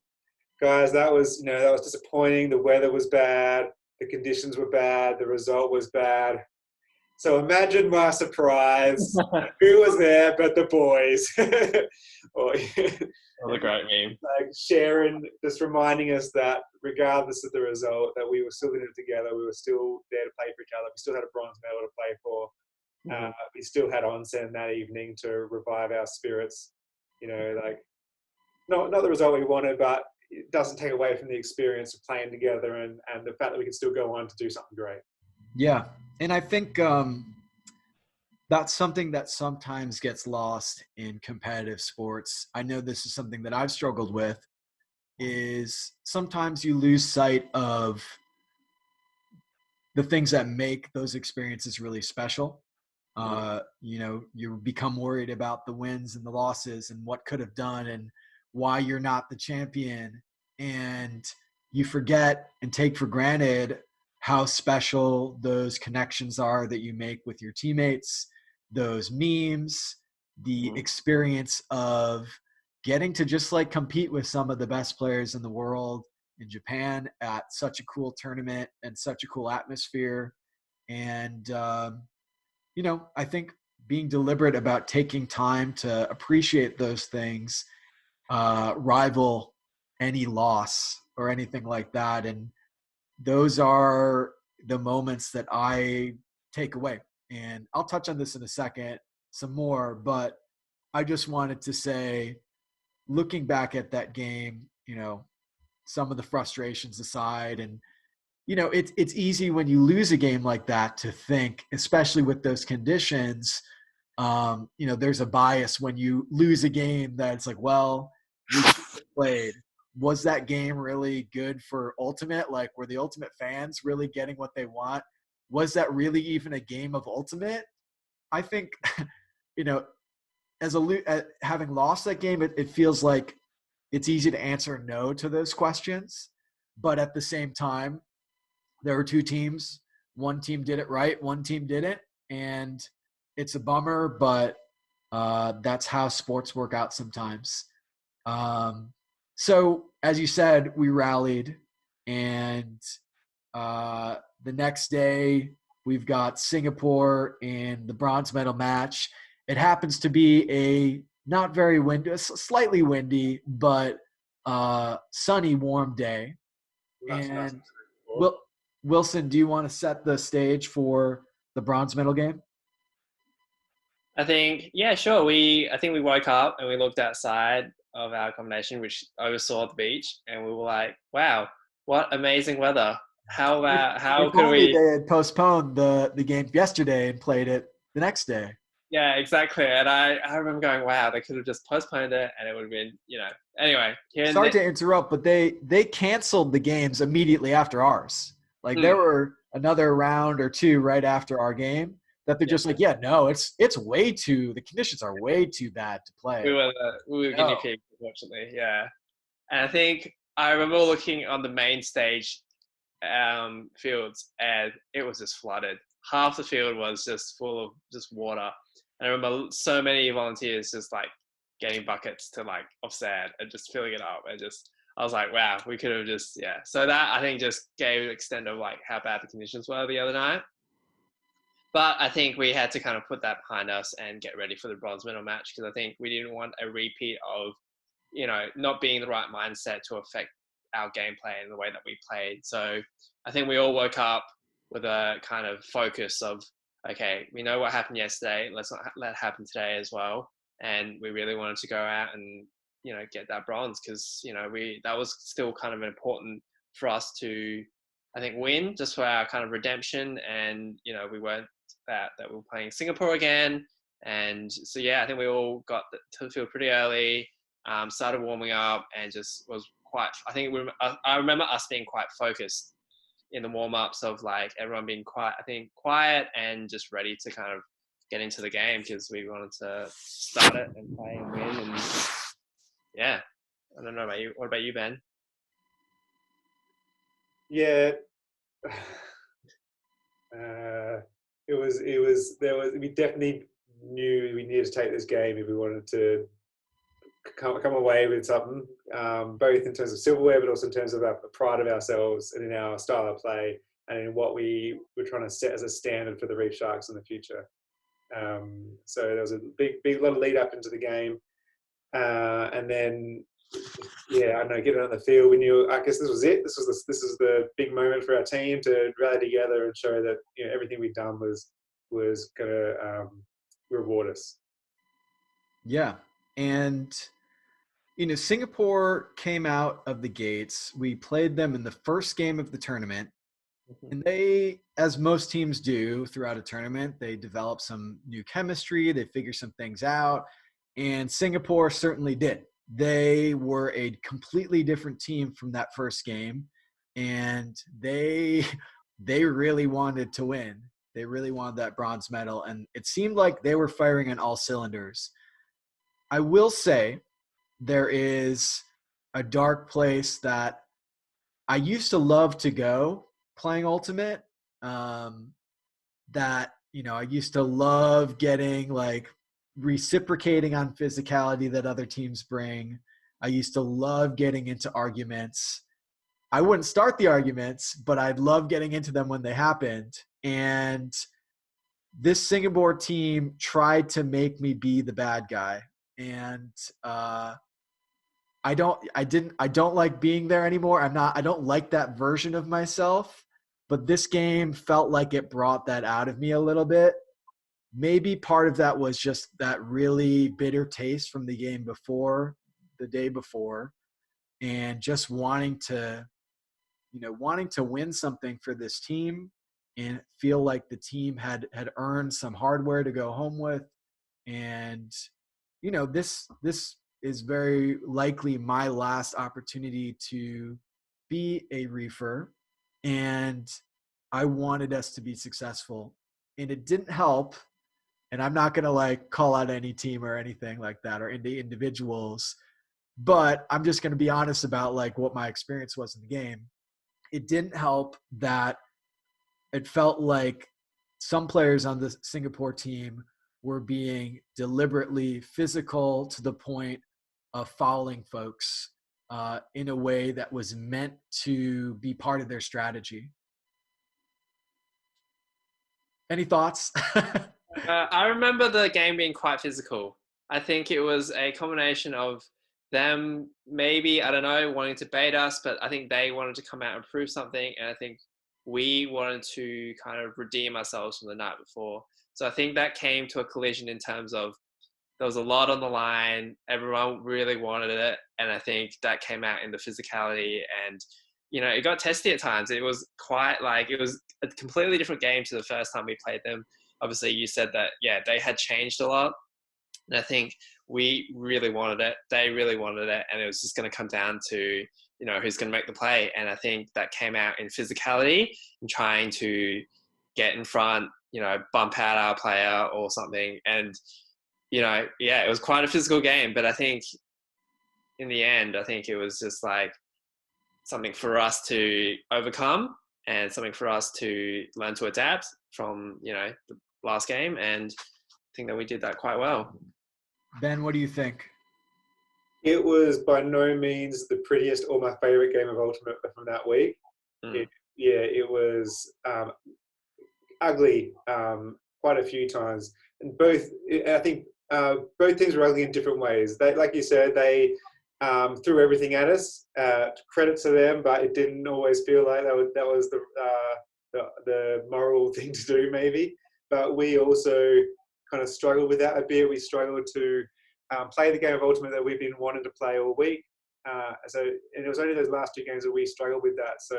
guys, that was disappointing. The weather was bad. The conditions were bad. The result was bad. So imagine my surprise. Who was there but the boys? Or, What a great meme. like Sharon just reminding us that regardless of the result, that we were still in it together. We were still there to play for each other. We still had a bronze medal to play for. We still had onsen that evening to revive our spirits. Like not the result we wanted, but it doesn't take away from the experience of playing together and the fact that we can still go on to do something great. Yeah. And I think that's something that sometimes gets lost in competitive sports. I know this is something that I've struggled with, is sometimes you lose sight of the things that make those experiences really special. You become worried about the wins and the losses and what could have done and why you're not the champion. And you forget and take for granted how special those connections are that you make with your teammates, those memes, the experience of getting to just like compete with some of the best players in the world in Japan at such a cool tournament and such a cool atmosphere. And, I think being deliberate about taking time to appreciate those things rival any loss or anything like that. And those are the moments that I take away. And I'll touch on this in a second, some more, but I just wanted to say, looking back at that game, some of the frustrations aside, and it's easy when you lose a game like that to think, especially with those conditions, there's a bias when you lose a game that it's like, well, we played. Was that game really good for Ultimate? Like, were the Ultimate fans really getting what they want? Was that really even a game of Ultimate? I think, having lost that game, it feels like it's easy to answer no to those questions. But at the same time, there were two teams. One team did it right. One team didn't. And it's a bummer, but that's how sports work out sometimes. So as you said, we rallied, and the next day we've got Singapore in the bronze medal match. It happens to be a not very windy, slightly windy, but sunny, warm day. And Wilson, do you want to set the stage for the bronze medal game? I think, yeah, sure. I think we woke up and we looked outside of our accommodation, which oversaw the beach, and we were like, wow, what amazing weather. How could we? They had postponed the game yesterday and played it the next day. Yeah, exactly. And I remember going, wow, they could have just postponed it and it would have been, anyway. Sorry to interrupt, but they canceled the games immediately after ours. Like there were another round or two right after our game that they're just like, yeah, no, it's way too, the conditions are way too bad to play. We were guinea pigs, unfortunately, yeah. And I think I remember looking on the main stage fields and it was just flooded. Half the field was just full of just water. And I remember so many volunteers just like getting buckets of sand and just filling it up. And I was like, wow, we could have just, yeah. So that I think just gave an extent of like how bad the conditions were the other night. But I think we had to kind of put that behind us and get ready for the bronze medal match because I think we didn't want a repeat of, not being the right mindset to affect our gameplay and the way that we played. So I think we all woke up with a kind of focus of, okay, we know what happened yesterday. Let's not let it happen today as well. And we really wanted to go out and, get that bronze because, that was still kind of important for us to, I think, win just for our kind of redemption. And, we weren't that we were playing Singapore again. And so, yeah, I think we all got to the field pretty early, started warming up and just was quite, I remember us being quite focused in the warm-ups of like everyone being quiet and just ready to kind of get into the game because we wanted to start it and play and win. And yeah, I don't know about you. What about you, Ben? Yeah. We knew we needed to take this game if we wanted to come away with something, both in terms of silverware, but also in terms of our pride of ourselves and in our style of play and in what we were trying to set as a standard for the Reef Sharks in the future. So there was a big lot of lead up into the game, and then I don't know, getting on the field, we knew, I guess this was it. This is the big moment for our team to rally together and show that everything we'd done was going to reward us. Yeah, and Singapore came out of the gates. We played them in the first game of the tournament. And they, as most teams do throughout a tournament, they develop some new chemistry, they figure some things out, and Singapore certainly did. They were a completely different team from that first game, and they really wanted to win. They really wanted that bronze medal, and it seemed like they were firing on all cylinders. I will say there is a dark place that I used to love to go playing Ultimate. That, I used to love getting like reciprocating on physicality that other teams bring. I used to love getting into arguments. I wouldn't start the arguments, but I'd love getting into them when they happened. And this Singapore team tried to make me be the bad guy. And I don't like being there anymore. I don't like that version of myself, but this game felt like it brought that out of me a little bit. Maybe part of that was just that really bitter taste from the game before, the day before, and just wanting to win something for this team and feel like the team had earned some hardware to go home with. And, this is very likely my last opportunity to be a reefer, and I wanted us to be successful. And it didn't help, and I'm not going to like call out any team or anything like that or any individuals, but I'm just going to be honest about like what my experience was in the game. It didn't help that it felt like some players on the Singapore team were being deliberately physical to the point of fouling folks in a way that was meant to be part of their strategy. Any thoughts? I remember the game being quite physical. I think it was a combination of them maybe, I don't know, wanting to bait us, but I think they wanted to come out and prove something. And I think we wanted to kind of redeem ourselves from the night before. So I think that came to a collision in terms of there was a lot on the line. Everyone really wanted it. And I think that came out in the physicality, and, it got testy at times. It was quite like, it was a completely different game to the first time we played them. Obviously you said that, they had changed a lot. And I think we really wanted it. They really wanted it. And it was just going to come down to, who's going to make the play. And I think that came out in physicality and trying to get in front, bump out our player or something. And, it was quite a physical game. But I think in the end, I think it was just like something for us to overcome and something for us to learn to adapt from, the last game. And I think that we did that quite well. Ben, what do you think? It was by no means the prettiest or my favorite game of Ultimate from that week. It was ugly quite a few times. And I think both teams were ugly in different ways. They, like you said, they threw everything at us. Credit to them, but it didn't always feel like that was the moral thing to do, maybe. But we also kind of struggled with that a bit. We struggled to play the game of Ultimate that we've been wanting to play all week. And it was only those last two games that we struggled with that. So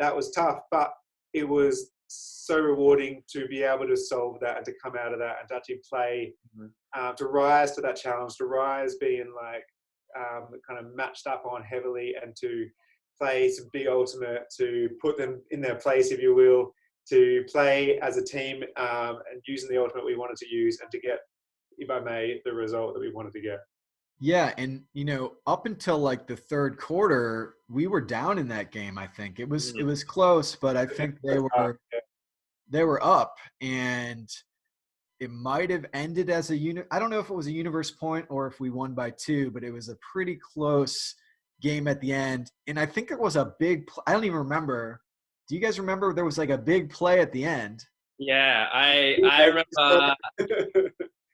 that was tough, but it was so rewarding to be able to solve that and to come out of that and to actually play, to rise to that challenge, to rise being like kind of matched up on heavily, and to play some big Ultimate, to put them in their place, if you will, to play as a team and using the Ultimate we wanted to use, and to get, if I may, the result that we wanted to get. Yeah, and up until like the third quarter, we were down in that game. I think it was close, but I think they were up, and it might have ended as I don't know if it was a universe point or if we won by 2, but it was a pretty close game at the end. And I think it was a big I don't even remember. Do you guys remember there was like a big play at the end? Yeah, I remember.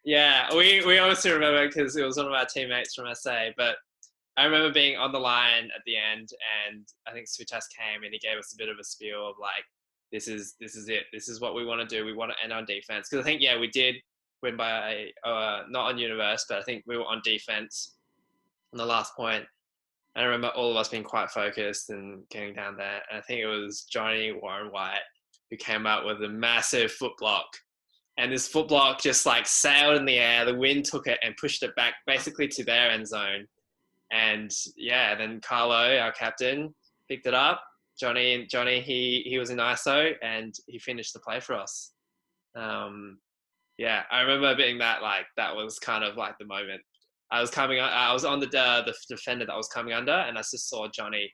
Yeah, we obviously remember because it was one of our teammates from SA. But I remember being on the line at the end, and I think Sutas came and he gave us a bit of a spiel of like, this is it. This is what we want to do. We want to end on defense. Because I think, yeah, we did win by, not on universe, but I think we were on defense on the last point. And I remember all of us being quite focused and getting down there. And I think it was Johnny Warren White who came up with a massive foot block. And this foot block just like sailed in the air. The wind took it and pushed it back basically to their end zone. And yeah, then Carlo, our captain, picked it up. Johnny, he was in ISO and he finished the play for us. Yeah, I remember being that was kind of like the moment. I was on the defender that was coming under, and I just saw Johnny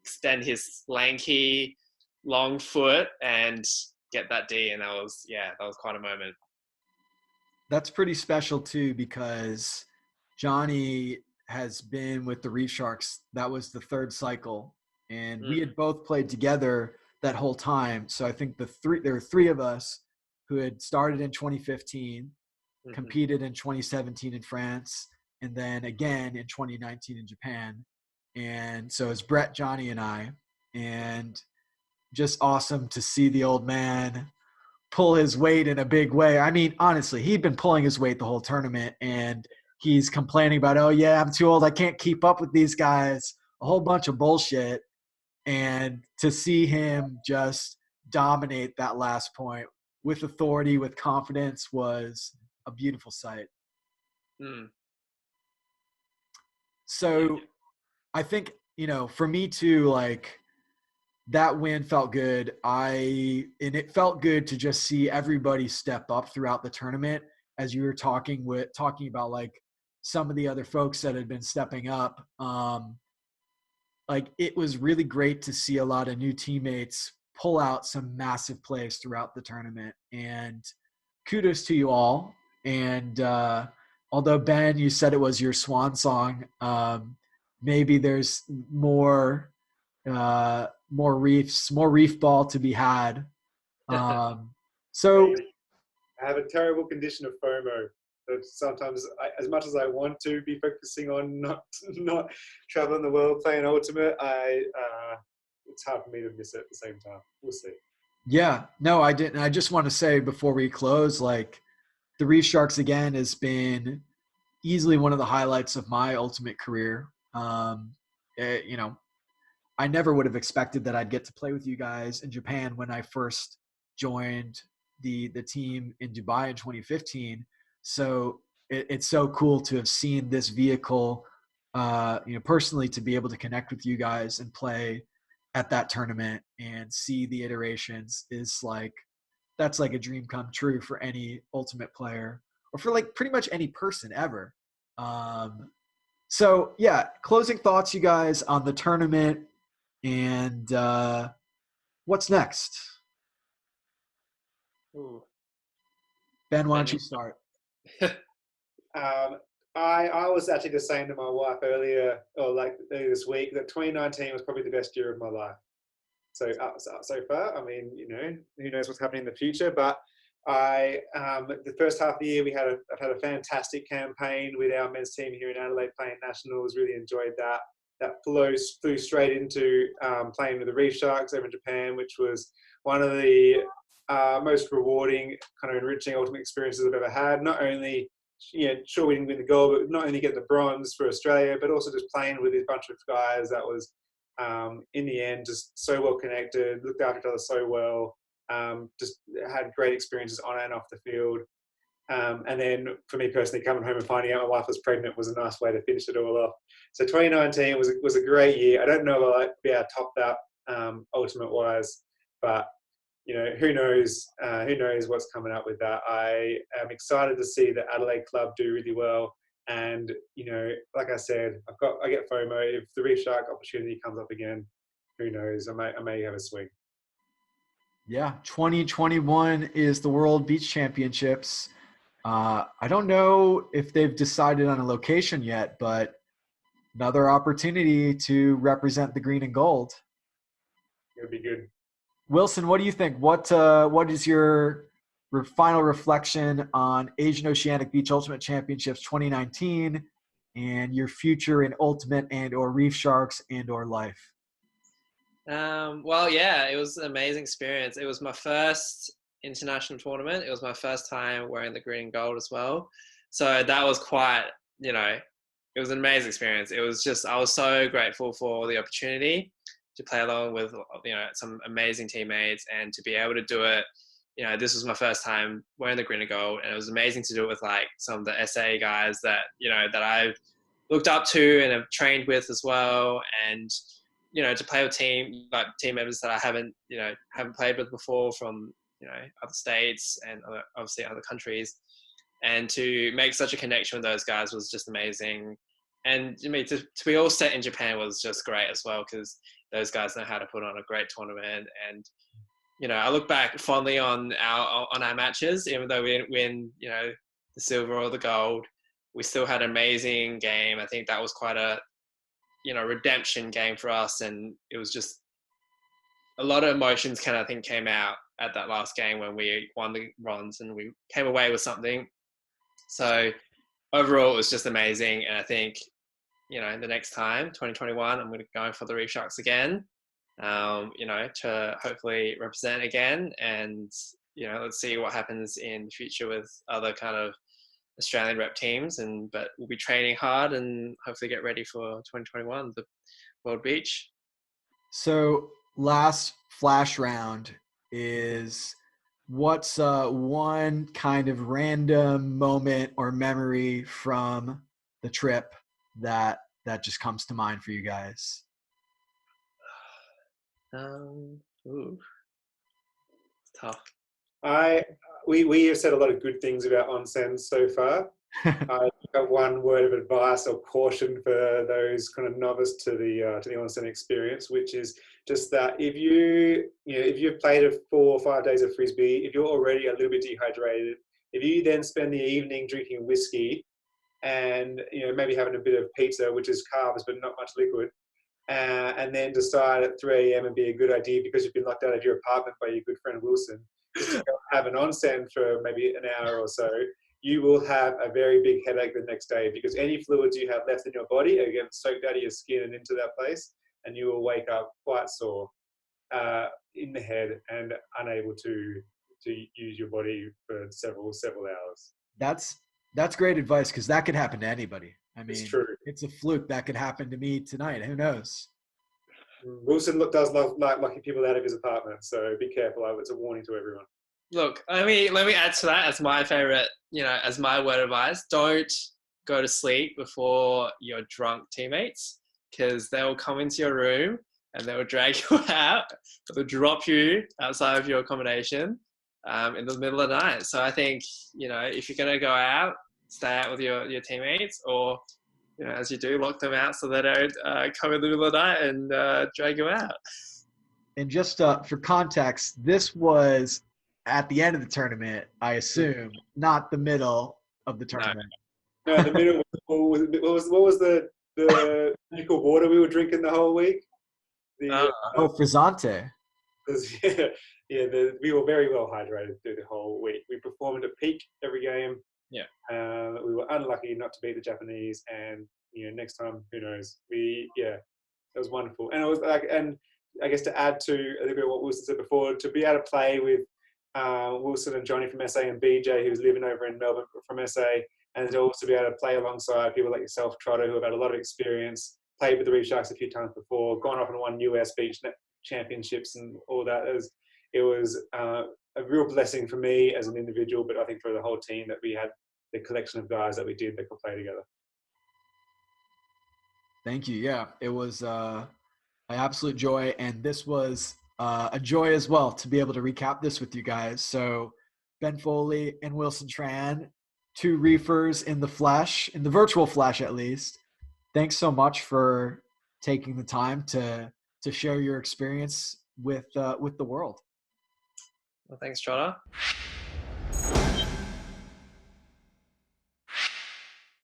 extend his lanky, long foot and get that D, and that was quite a moment. That's pretty special too, because Johnny has been with the Reef Sharks. That was the 3rd cycle, and we had both played together that whole time. So I think there were 3 of us who had started in 2015, competed in 2017 in France, and then again in 2019 in Japan. And so it's Brett, Johnny, and I, and just awesome to see the old man pull his weight in a big way. I mean, honestly, he'd been pulling his weight the whole tournament, and he's complaining about, oh yeah, I'm too old, I can't keep up with these guys, a whole bunch of bullshit. And to see him just dominate that last point with authority, with confidence, was a beautiful sight. So I think, for me too, like, that win felt good. And it felt good to just see everybody step up throughout the tournament, as you were talking about like some of the other folks that had been stepping up. Like, it was really great to see a lot of new teammates pull out some massive plays throughout the tournament, and kudos to you all. And although Ben, you said it was your swan song, maybe there's more reef ball to be had. So I have a terrible condition of FOMO. That sometimes, as much as I want to be focusing on not traveling the world playing Ultimate, it's hard for me to miss it at the same time. We'll see. Yeah, no, I didn't. I just want to say before we close, like, the Reef Sharks again has been easily one of the highlights of my Ultimate career. I never would have expected that I'd get to play with you guys in Japan when I first joined the team in Dubai in 2015. So it's so cool to have seen this vehicle, personally, to be able to connect with you guys and play at that tournament and see the iterations that's like a dream come true for any Ultimate player, or for like pretty much any person ever. So yeah, closing thoughts, you guys, on the tournament, and what's next? Ooh. Ben, why don't you start? I was actually just saying to my wife earlier this week, that 2019 was probably the best year of my life. So far, I mean, who knows what's happening in the future, but the first half of the year I've had a fantastic campaign with our men's team here in Adelaide playing nationals. Really enjoyed that. That flew straight into playing with the Reef Sharks over in Japan, which was one of the most rewarding, kind of enriching Ultimate experiences I've ever had. Not only, sure, we didn't win the gold, but not only getting the bronze for Australia, but also just playing with this bunch of guys that was, in the end, just so well connected, looked after each other so well, just had great experiences on and off the field. And then for me personally, coming home and finding out my wife was pregnant was a nice way to finish it all off. So 2019 was a great year. I don't know if I'll be able to top that Ultimate wise, but who knows what's coming up with that. I am excited to see the Adelaide club do really well. And, like I said, I get FOMO. If the Reef Shark opportunity comes up again, who knows? I may have a swing. Yeah, 2021 is the World Beach Championships. I don't know if they've decided on a location yet, but another opportunity to represent the green and gold. It'd be good. Wilson, what do you think? What is your final reflection on Asian Oceanic Beach Ultimate Championships 2019 and your future in Ultimate and or Reef Sharks and or life? Well, yeah, it was an amazing experience. It was my first international tournament. It was my first time wearing the green and gold as well. So that was quite, it was an amazing experience. It was just, I was so grateful for the opportunity to play along with, some amazing teammates and to be able to do it. This was my first time wearing the green and gold, and it was amazing to do it with like some of the SA guys that, that I've looked up to and have trained with as well. And, to play with team members that I haven't played with before from, other states and obviously other countries, and to make such a connection with those guys was just amazing. And to be all set in Japan was just great as well, because those guys know how to put on a great tournament. And, I look back fondly on our matches, even though we didn't win, the silver or the gold, we still had an amazing game. I think that was quite a, redemption game for us. And it was just a lot of emotions came out at that last game when we won the bronze and we came away with something. So overall, it was just amazing. And I think, the next time, 2021, I'm going to go for the Reef Sharks again, to hopefully represent again. And, let's see what happens in the future with other kind of Australian rep teams. But we'll be training hard and hopefully get ready for 2021, the World Beach. So last flash round is, what's one kind of random moment or memory from the trip that just comes to mind for you guys? It's tough. We have said a lot of good things about onsens so far. I got one word of advice or caution for those kind of novice to the onsen experience, which is just that if you've played 4 or 5 days of frisbee, if you're already a little bit dehydrated, if you then spend the evening drinking whiskey and maybe having a bit of pizza, which is carbs but not much liquid, and then decide at 3 a.m. and be a good idea because you've been locked out of your apartment by your good friend Wilson, just to go have an onsen for maybe an hour or so, you will have a very big headache the next day, because any fluids you have left in your body are going to soak out of your skin and into that place, and you will wake up quite sore in the head and unable to use your body for several hours. That's great advice, because that could happen to anybody. I mean, it's true. It's a fluke. That could happen to me tonight. Who knows? Wilson does like locking people out of his apartment, so be careful. It's a warning to everyone. Look, let me add to that as my favorite, as my word of advice. Don't go to sleep before your drunk teammates, because they will come into your room and they will drag you out, or they'll drop you outside of your accommodation in the middle of the night. So I think, if you're going to go out, stay out with your teammates, or, as you do, lock them out so they don't come in the middle of the night and drag you out. And just for context, this was at the end of the tournament, I assume, not the middle of the tournament. No, the middle. What was the magical water we were drinking the whole week? Frizzante. We were very well hydrated through the whole week. We performed at peak every game. Yeah. We were unlucky not to beat the Japanese, and next time, who knows? It was wonderful, and it was and I guess to add to a little bit of what Wilson said before, to be able to play with Wilson and Johnny from SA and BJ, who's living over in Melbourne from SA, and to also be able to play alongside people like yourself, Trotter, who have had a lot of experience, played with the Reef Sharks a few times before, gone off and won US beach championships and all that. It was a real blessing for me as an individual, but I think for the whole team that we had the collection of guys that we did that could play together. Thank you. Yeah, it was an absolute joy, and this was a joy as well to be able to recap this with you guys. So Ben Foley and Wilson Tran, 2 reefers in the flesh, in the virtual flesh at least. Thanks so much for taking the time to share your experience with the world. Well, thanks, Trotter.